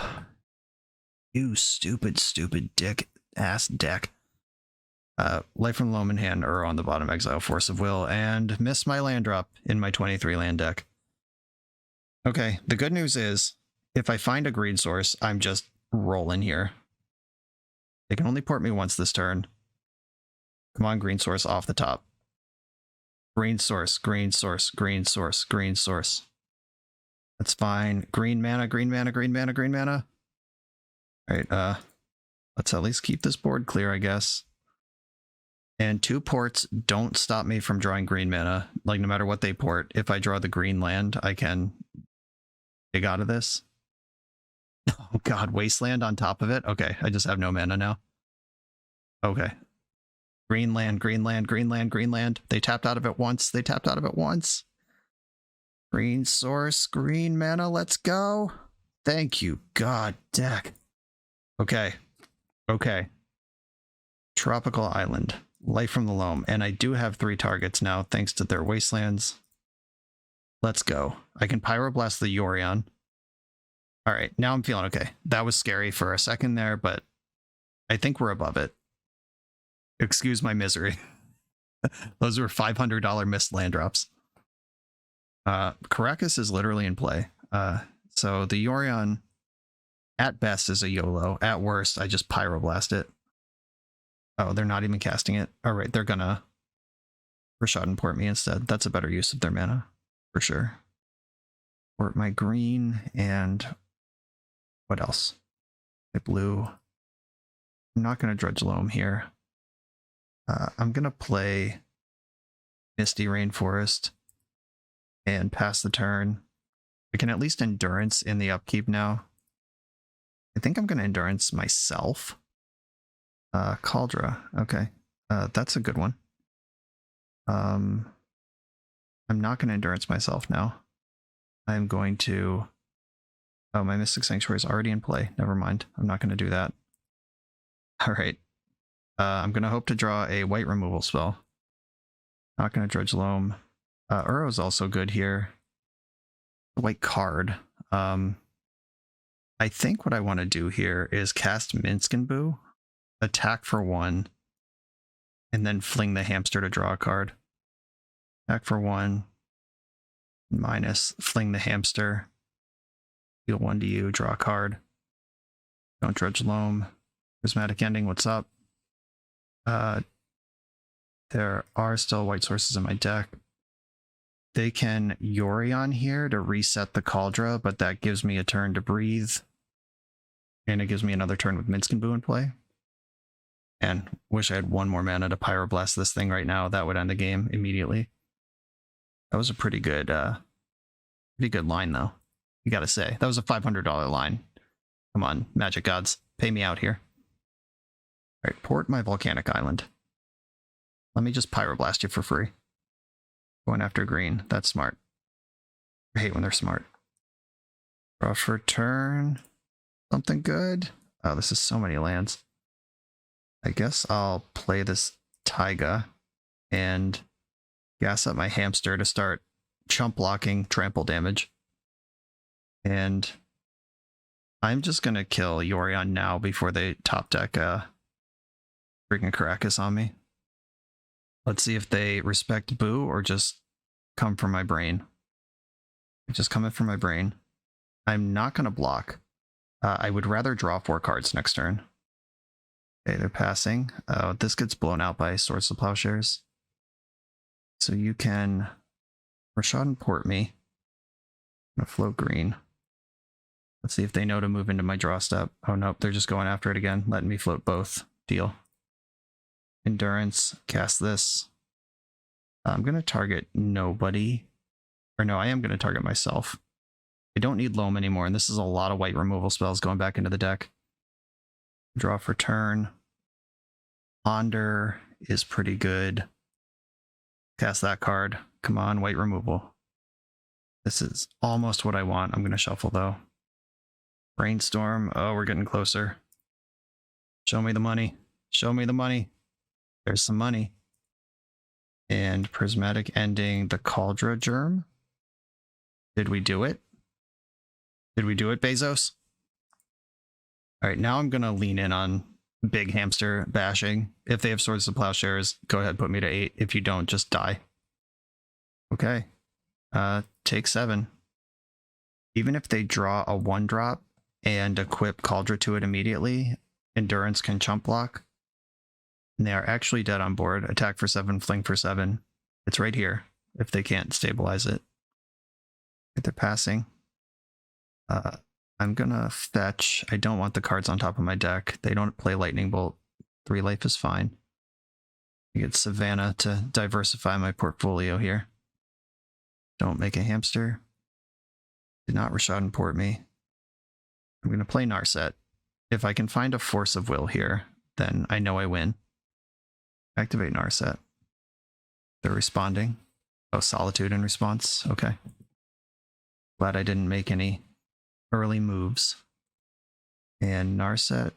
You stupid, stupid dick ass deck. Life from Loam in hand, Uro on the bottom, exile Force of Will, and miss my land drop in my 23 land deck. Okay, the good news is, if I find a green source, I'm just rolling here. They can only port me once this turn. Come on, green source off the top. Green source, green source, green source, green source. That's fine. Green mana, green mana, green mana, green mana. Alright, let's at least keep this board clear, I guess. And 2 ports don't stop me from drawing green mana. Like, no matter what they port, if I draw the green land, I can dig out of this. Oh god, Wasteland on top of it? Okay, I just have no mana now. Okay. Green land, green land, green land, green land. They tapped out of it once. They tapped out of it once. Green source, green mana, let's go. Thank you, god, deck. Okay. Okay. Tropical Island. Life from the Loam. And I do have 3 targets now, thanks to their Wastelands. Let's go. I can Pyroblast the Yorion. Alright, now I'm feeling okay. That was scary for a second there, but I think we're above it. Excuse my misery. Those were $500 missed land drops. Caracas is literally in play. So the Yorion, at best, is a YOLO. At worst, I just Pyroblast it. Oh, they're not even casting it. All right, they're gonna Rashad and port me instead. That's a better use of their mana, for sure. Port my green, and what else? My blue. I'm not gonna Dredge Loam here. I'm gonna play Misty Rainforest and pass the turn. I can at least Endurance in the upkeep now. I think I'm gonna Endurance myself. Cauldra, okay. That's a good one. I'm not going to Endurance myself now. I'm going to... Oh, my Mystic Sanctuary is already in play. Never mind. I'm not going to do that. Alright. I'm going to hope to draw a white removal spell. Not going to Dredge Loam. Uro's also good here. A white card. I think what I want to do here is cast Minsc Boo. Attack for 1, and then fling the hamster to draw a card. Attack for 1, minus, fling the hamster, deal 1 to you, draw a card. Don't Dredge Loam. Prismatic Ending, what's up? There are still white sources in my deck. They can Yorion here to reset the Cauldra, but that gives me a turn to breathe. And it gives me another turn with Minsc Boo in play. And wish I had 1 more mana to Pyroblast this thing right now. That would end the game immediately. That was a pretty good line, though. You gotta say. That was a $500 line. Come on, Magic Gods. Pay me out here. Alright, port my Volcanic Island. Let me just Pyroblast you for free. Going after green. That's smart. I hate when they're smart. Draw for turn. Something good. Oh, this is so many lands. I guess I'll play this Taiga and gas up my hamster to start chump blocking trample damage. And I'm just going to kill Yorion now before they top deck freaking Caracas on me. Let's see if they respect Boo or just come from my brain. Just coming from my brain. I'm not going to block. I would rather draw 4 cards next turn. Okay, they're passing. This gets blown out by Swords to Plowshares. So you can Rashad and port me. I'm gonna float green. Let's see if they know to move into my draw step. Oh nope, they're just going after it again, letting me float both. Deal. Endurance, cast this. I'm gonna target nobody. Or no, I am gonna target myself. I don't need Loam anymore, and this is a lot of white removal spells going back into the deck. Draw for turn. Ponder is pretty good. Cast that card. Come on, white removal. This is almost what I want. I'm going to shuffle, though. Brainstorm. Oh, we're getting closer. Show me the money. Show me the money. There's some money. And Prismatic Ending the Cauldra Germ. Did we do it? Did we do it, Bezos? All right, now I'm going to lean in on big hamster bashing. If they have Swords to Plowshares, go ahead, put me to 8. If you don't, just die. Okay. Take 7. Even if they draw a 1-drop and equip Cauldron to it immediately, Endurance can chump block. And they are actually dead on board. Attack for 7, fling for 7. It's right here if they can't stabilize it. If they're passing. I'm gonna fetch. I don't want the cards on top of my deck. They don't play Lightning Bolt. 3 life is fine. I get Savannah to diversify my portfolio here. Don't make a hamster. Did not Rashad and port me. I'm gonna play Narset. If I can find a Force of Will here, then I know I win. Activate Narset. They're responding. Oh, Solitude in response. Okay. Glad I didn't make any early moves. And Narset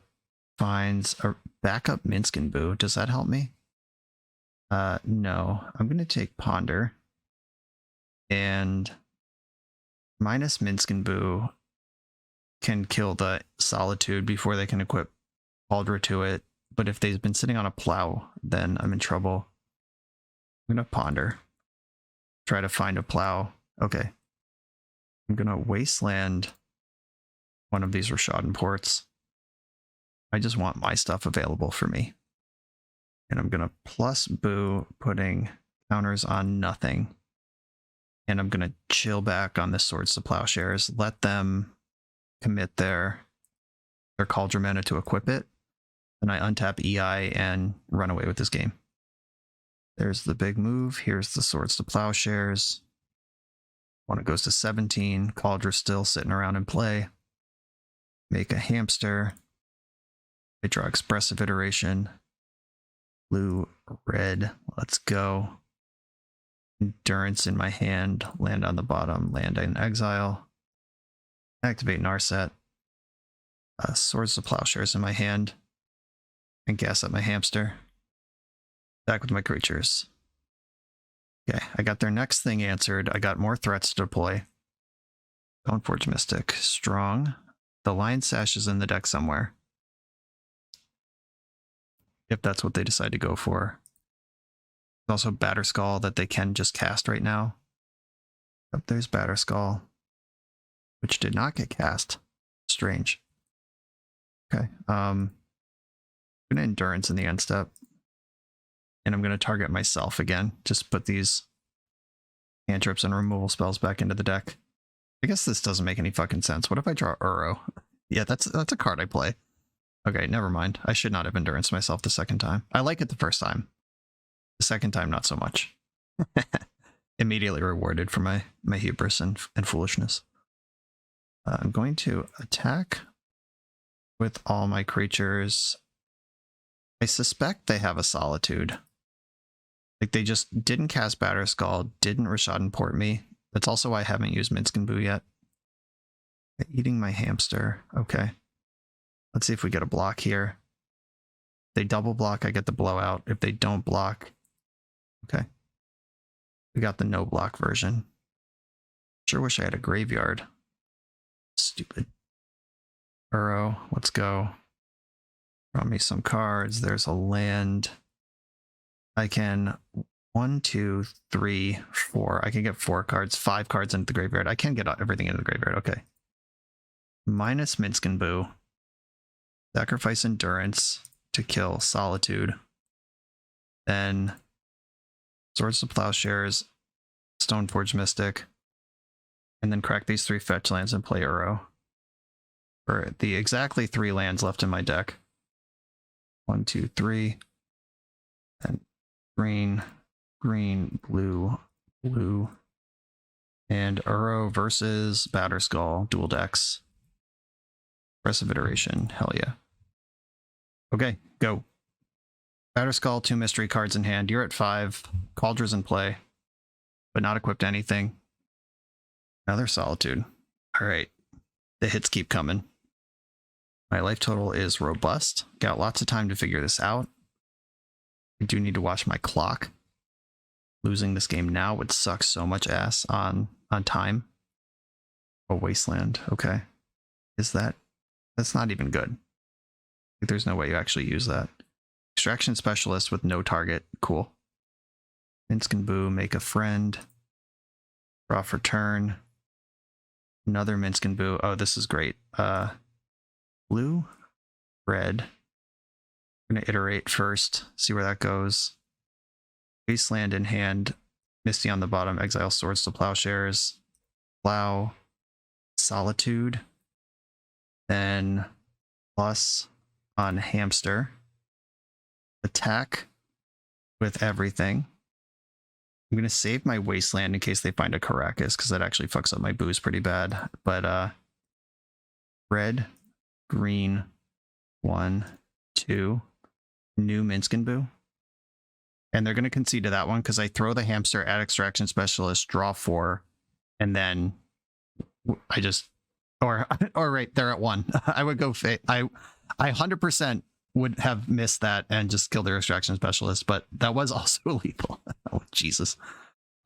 finds a backup Minsc Boo. Does that help me? No. I'm going to take Ponder. And minus Minsc Boo can kill the Solitude before they can equip Cauldron to it. But if they've been sitting on a plow, then I'm in trouble. I'm going to Ponder. Try to find a plow. Okay. I'm going to Wasteland one of these Rashad ports. I just want my stuff available for me. And I'm going to plus Boo, putting counters on nothing. And I'm going to chill back on the Swords to Plowshares. Let them commit their Cauldron mana to equip it. And I untap EI and run away with this game. There's the big move. Here's the Swords to Plowshares. When it goes to 17, Cauldron still sitting around in play. Make a hamster. I draw Expressive Iteration. Blue, red. Let's go. Endurance in my hand. Land on the bottom. Land in exile. Activate Narset. Swords to Plowshares in my hand. And gas up my hamster. Back with my creatures. Okay, I got their next thing answered. I got more threats to deploy. Stoneforge Mystic. Strong. The Lion Sash is in the deck somewhere. If that's what they decide to go for. There's also Batterskull that they can just cast right now. Up there's Batterskull, which did not get cast. Strange. Okay. I'm gonna Endurance in the end step. And I'm gonna target myself again. Just put these cantrips and removal spells back into the deck. I guess this doesn't make any fucking sense. What if I draw Uro? Yeah, that's a card I play. Okay, never mind. I should not have Endurance myself the second time. I like it the first time. The second time, not so much. Immediately rewarded for my hubris and foolishness. I'm going to attack with all my creatures. I suspect they have a Solitude. Like, they just didn't cast Batterskull, didn't Rashad and port me. That's also why I haven't used Minsc Boo yet. Eating my hamster. Okay. Let's see if we get a block here. If they double block, I get the blowout. If they don't block, okay. We got the no block version. Sure wish I had a graveyard. Stupid. Uro, let's go. Draw me some cards. There's a land. I can 1, 2, 3, 4. I can get 4 cards, 5 cards into the graveyard. I can get everything into the graveyard. Okay. Minus Minsc Boo. Sacrifice Endurance to kill Solitude. Then Swords to Plowshares, Stoneforge Mystic, and then crack these 3 fetch lands and play Uro. For the exactly 3 lands left in my deck. 1, 2, 3. And green, green, blue, blue. And Uro versus Batterskull, dual decks. Expressive Iteration, hell yeah. Okay, go. Batterskull, 2 mystery cards in hand. You're at 5. Cauldron's in play, but not equipped to anything. Another Solitude. Alright, the hits keep coming. My life total is robust. Got lots of time to figure this out. I do need to watch my clock. Losing this game now would suck so much ass on time. Oh, Wasteland. Okay. Is that... That's not even good. There's no way you actually use that. Extraction Specialist with no target. Cool. Minsc Boo, make a friend. Draw for turn. Another Minsc Boo. Oh, this is great. Blue, red. I'm going to iterate first, see where that goes. Wasteland in hand. Misty on the bottom. Exile Swords to Plowshares. Plow. Solitude. Then plus on Hamster. Attack with everything. I'm going to save my Wasteland in case they find a Caracas, because that actually fucks up my boos pretty bad. But red, green, 1, 2, new Minsc Boo. And they're going to concede to that one because I throw the Hamster at Extraction Specialist, draw 4, and then I just... Or right, they're at 1. I would go... I 100% would have missed that and just killed their Extraction Specialist, but that was also lethal. Oh, Jesus.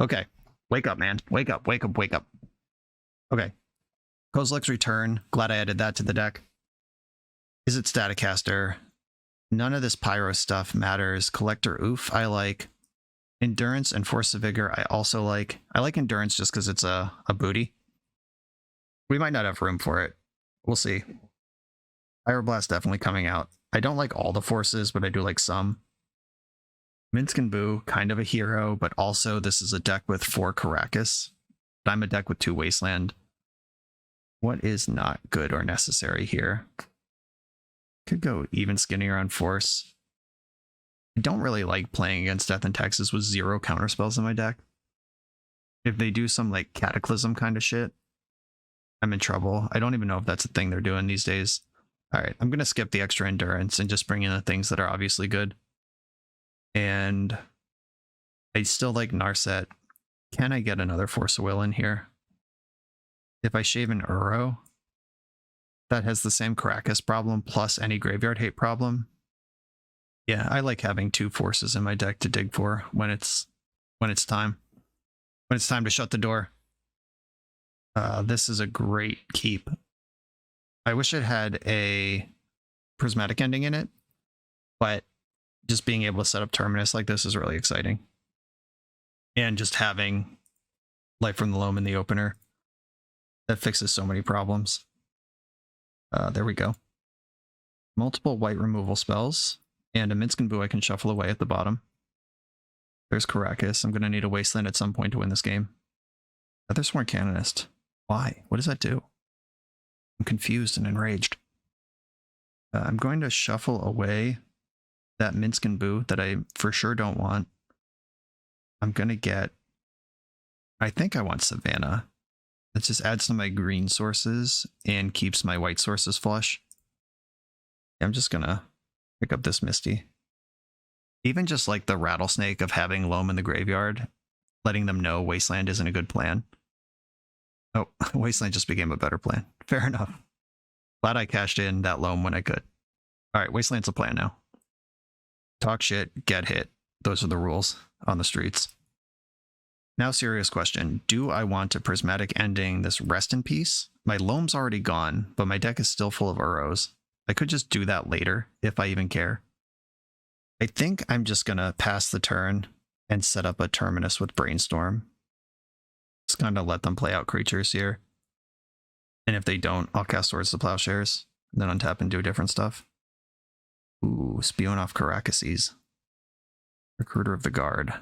Okay. Wake up, man. Wake up, wake up, wake up. Okay. Kozilek's Return. Glad I added that to the deck. Is it Staticaster? None of this Pyro stuff matters. Collector Oof, I like. Endurance and Force of Vigor, I also like. I like Endurance just because it's a booty. We might not have room for it. We'll see. Pyroblast definitely coming out. I don't like all the forces, but I do like some. Minsc Boo, kind of a hero, but also this is a deck with 4 Caracas. But I'm a deck with 2 Wasteland. What is not good or necessary here? Could go even skinnier on Force. I don't really like playing against Death and Taxes with 0 counterspells in my deck. If they do some like Cataclysm kind of shit, I'm in trouble. I don't even know if that's a thing they're doing these days. Alright, I'm going to skip the extra Endurance and just bring in the things that are obviously good. And I still like Narset. Can I get another Force of Will in here? If I shave an Uro, that has the same Caracas problem plus any graveyard hate problem. Yeah, I like having 2 forces in my deck to dig for when it's time. When it's time to shut the door. This is a great keep. I wish it had a prismatic ending in it, but just being able to set up Terminus like this is really exciting. And just having Life from the Loam in the opener, that fixes so many problems. There we go. Multiple white removal spells, and a Minsc Boo I can shuffle away at the bottom. There's Caracas. I'm going to need a Wasteland at some point to win this game. Other Sworn Canonist. Why? What does that do? I'm confused and enraged. I'm going to shuffle away that Minsc Boo that I for sure don't want. I'm going to get... I think I want Savannah. That just adds to my green sources and keeps my white sources flush. I'm just going to pick up this Misty. Even just like the rattlesnake of having Loam in the graveyard, letting them know Wasteland isn't a good plan. Oh, Wasteland just became a better plan. Fair enough. Glad I cashed in that Loam when I could. Alright, Wasteland's a plan now. Talk shit, get hit. Those are the rules on the streets. Now, serious question. Do I want to Prismatic Ending this Rest in Peace? My Loam's already gone, but my deck is still full of Uros. I could just do that later, if I even care. I think I'm just going to pass the turn and set up a Terminus with Brainstorm. Just kind of let them play out creatures here. And if they don't, I'll cast Swords to Plowshares, then untap and do different stuff. Ooh, spewing off Caracases. Recruiter of the Guard.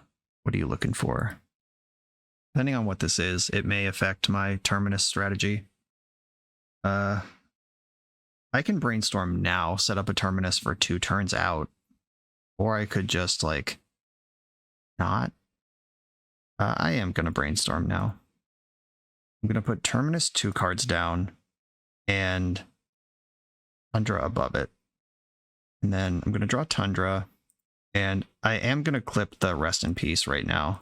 What are you looking for? Depending on what this is, it may affect my Terminus strategy. I can Brainstorm now, set up a Terminus for 2 turns out. Or I could just, like, not. I am going to Brainstorm now. I'm going to put Terminus 2 cards down and Tundra above it. And then I'm going to draw Tundra. And I am going to clip the Rest in Peace right now.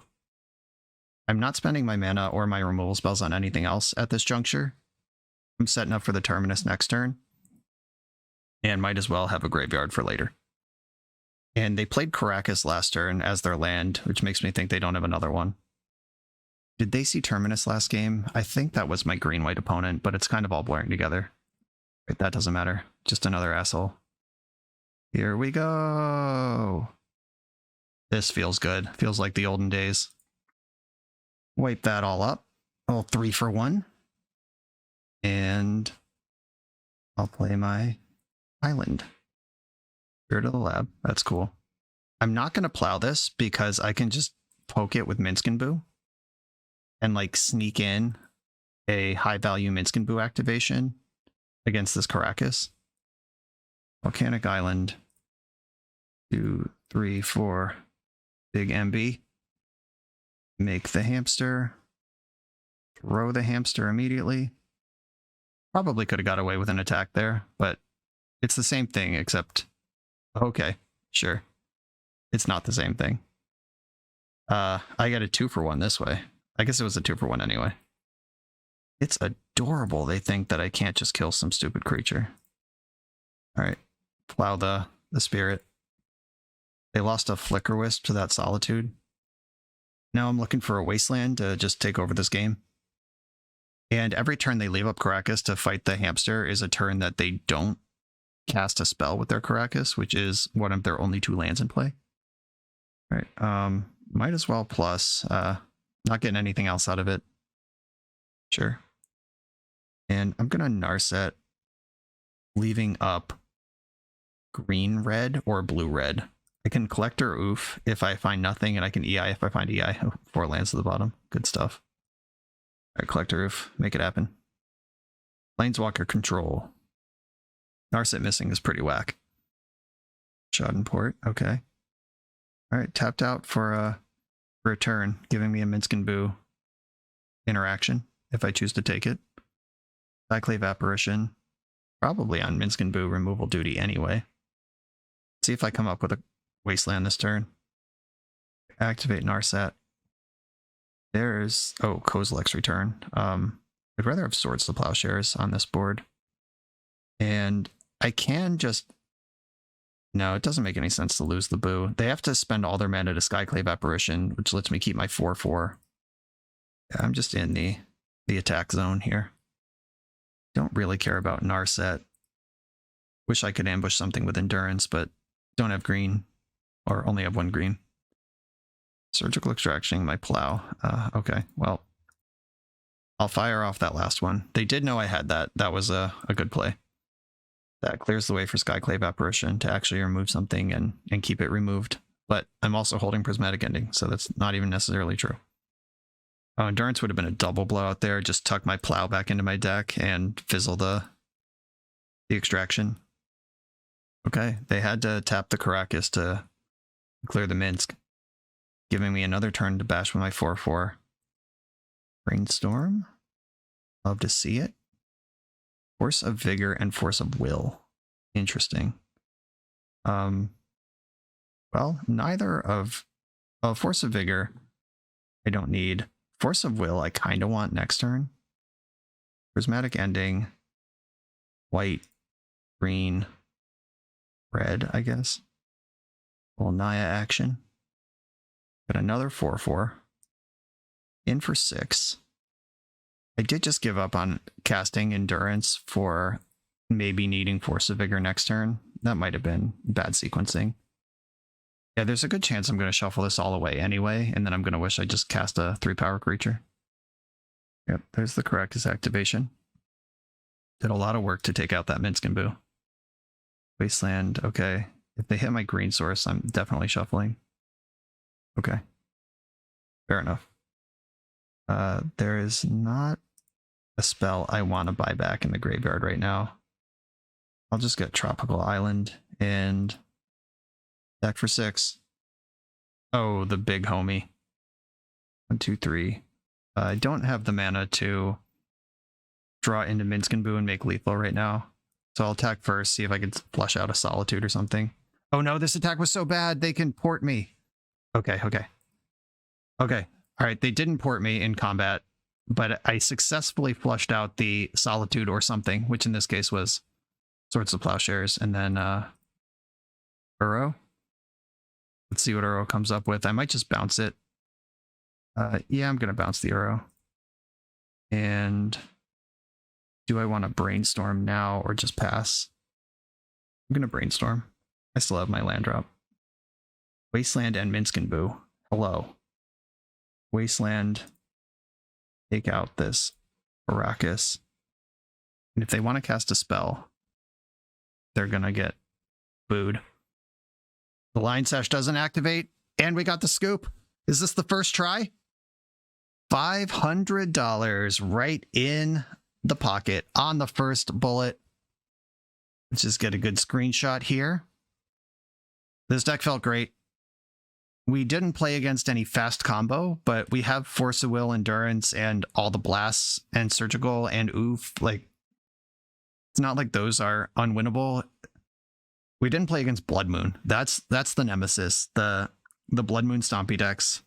I'm not spending my mana or my removal spells on anything else at this juncture. I'm setting up for the Terminus next turn. And might as well have a graveyard for later. And they played Caracas last turn as their land, which makes me think they don't have another one. Did they see Terminus last game? I think that was my green-white opponent, but it's kind of all blurring together. Right, that doesn't matter. Just another asshole. Here we go. This feels good. Feels like the olden days. Wipe that all up. All 3 for 1. And I'll play my island. Spirit of the Lab. That's cool. I'm not going to plow this because I can just poke it with Minsc Boo and like sneak in a high value Minsc Boo activation against this Caracas. Volcanic Island. 2, 3, 4. Big MB. Make the hamster. Throw the hamster immediately. Probably could have got away with an attack there, but it's the same thing except... Okay, sure. It's not the same thing. I got a 2 for 1 this way. I guess it was a 2 for 1 anyway. It's adorable they think that I can't just kill some stupid creature. Alright, plow the spirit. They lost a Flicker Wisp to that Solitude. Now I'm looking for a Wasteland to just take over this game. And every turn they leave up Caracas to fight the hamster is a turn that they don't cast a spell with their Caracas, which is one of their only 2 lands in play. All right, might as well plus, not getting anything else out of it. Sure. And I'm gonna Narset, leaving up green-red or blue-red. I can Collector Oof if I find nothing, and I can EI if I find EI. 4 lands to the bottom. Good stuff. All right, Collector Oof, make it happen. Planeswalker Control. Narset missing is pretty whack. Schadenport, okay. All right, tapped out for a turn, giving me a Minsc Boo interaction if I choose to take it. Cyclave Apparition, probably on Minsc Boo removal duty anyway. See if I come up with a Wasteland this turn. Activate Narset. There's... Oh, Kozilek's Return. I'd rather have Swords to Plowshares on this board. And I can just... No, it doesn't make any sense to lose the Boo. They have to spend all their mana to Skyclave Apparition, which lets me keep my 4/4. Yeah, I'm just in the attack zone here. Don't really care about Narset. Wish I could ambush something with Endurance, but don't have green. Or only have 1 green. Surgical Extraction, my plow. Okay, well, I'll fire off that last one. They did know I had that. That was a good play. That clears the way for Skyclave Apparition to actually remove something and keep it removed. But I'm also holding Prismatic Ending, so that's not even necessarily true. Endurance would have been a double blow out there. Just tuck my plow back into my deck and fizzle the extraction. Okay, they had to tap the Caracas to clear the Minsc, giving me another turn to bash with my 4/4. Brainstorm. Love to see it. Force of Vigor and Force of Will. Interesting. Well, neither of... Force of Vigor, I don't need. Force of Will, I kind of want next turn. Prismatic Ending. White. Green. Red, I guess. Little Naya action. Got another 4/4. In for 6. I did just give up on casting Endurance for maybe needing Force of Vigor next turn. That might have been bad sequencing. Yeah, there's a good chance I'm going to shuffle this all away anyway, and then I'm going to wish I just cast a 3-power creature. Yep, there's the Caracas activation. Did a lot of work to take out that Minsc Boo. Wasteland, okay. If they hit my green source, I'm definitely shuffling. Okay. Fair enough. There is not a spell I want to buy back in the graveyard right now. I'll just get Tropical Island and deck for 6. Oh, the big homie. 1, 2, 3. I don't have the mana to draw into Minsc Boo and make lethal right now. So I'll attack first, see if I can flush out a Solitude or something. Oh no, this attack was so bad, they can port me. Okay. Alright, they didn't port me in combat, but I successfully flushed out the Solitude or something, which in this case was Swords of Plowshares, and then Uro. Let's see what Uro comes up with. I might just bounce it. Yeah, I'm going to bounce the Uro. And do I want to Brainstorm now or just pass? I'm going to Brainstorm. I still have my land drop. Wasteland and Minsc Boo. Hello. Wasteland. Take out this Arrakis. And if they want to cast a spell, they're going to get booed. The Line Sash doesn't activate, and we got the scoop. Is this the first try? $500 right in the pocket on the first bullet. Let's just get a good screenshot here. This deck felt great. We didn't play against any fast combo, but we have Force of Will, Endurance, and all the blasts, and Surgical, and Oof. Like, it's not like those are unwinnable. We didn't play against Blood Moon. That's the nemesis. The Blood Moon Stompy decks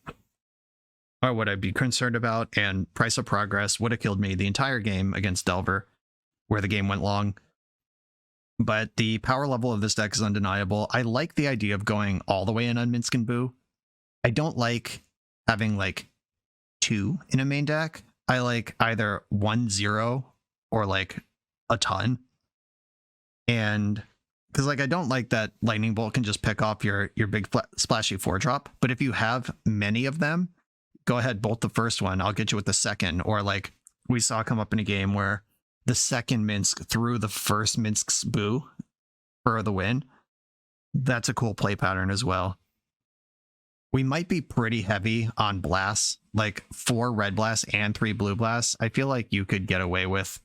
are what I'd be concerned about, and Price of Progress would have killed me the entire game against Delver, where the game went long. But the power level of this deck is undeniable. I like the idea of going all the way in on Minsc Boo. I don't like having like 2 in a main deck. I like either 1-0 or like a ton. And because like I don't like that Lightning Bolt can just pick off your big splashy 4-drop. But if you have many of them, go ahead, bolt the first one. I'll get you with the second. Or like we saw come up in a game where the second Minsc threw the first Minsc Boo for the win. That's a cool play pattern as well. We might be pretty heavy on blasts, like 4 red blasts and 3 blue blasts. I feel like you could get away with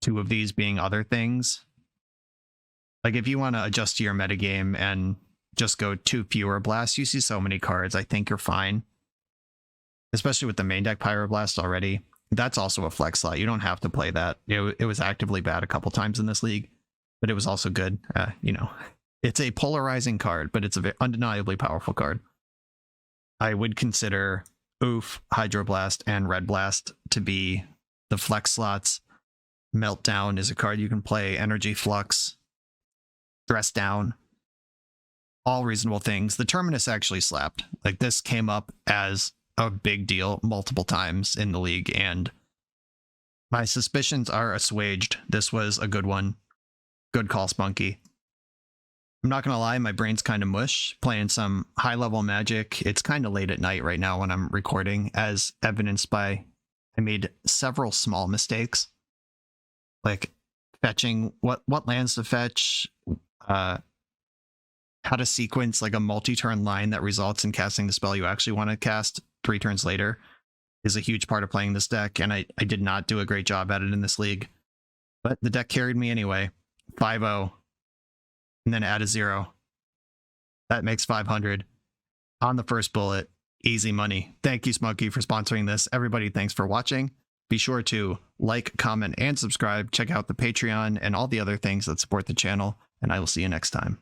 2 of these being other things. Like if you want to adjust to your metagame and just go 2 fewer blasts, you see so many cards, I think you're fine. Especially with the main deck Pyroblast already. That's also a flex slot. You don't have to play that. It was actively bad a couple times in this league, but it was also good. You know, it's a polarizing card, but it's a undeniably powerful card. I would consider Oof, Hydroblast, and Red Blast to be the flex slots. Meltdown is a card you can play. Energy Flux, Dress Down, all reasonable things. The Terminus actually slapped. Like this came up as a big deal multiple times in the league, and my suspicions are assuaged. This was a good one. Good call, Spunky. I'm not gonna lie, my brain's kind of mush playing some high-level Magic. It's kind of late at night right now when I'm recording, as evidenced by I made several small mistakes, like fetching what lands to fetch, how to sequence like a multi-turn line that results in casting the spell you actually want to cast 3 turns later is a huge part of playing this deck, and I did not do a great job at it in this league. But the deck carried me anyway. 5-0. And then add a 0. That makes 500. On the first bullet. Easy money. Thank you, Spunky, for sponsoring this. Everybody, thanks for watching. Be sure to like, comment, and subscribe. Check out the Patreon and all the other things that support the channel, and I will see you next time.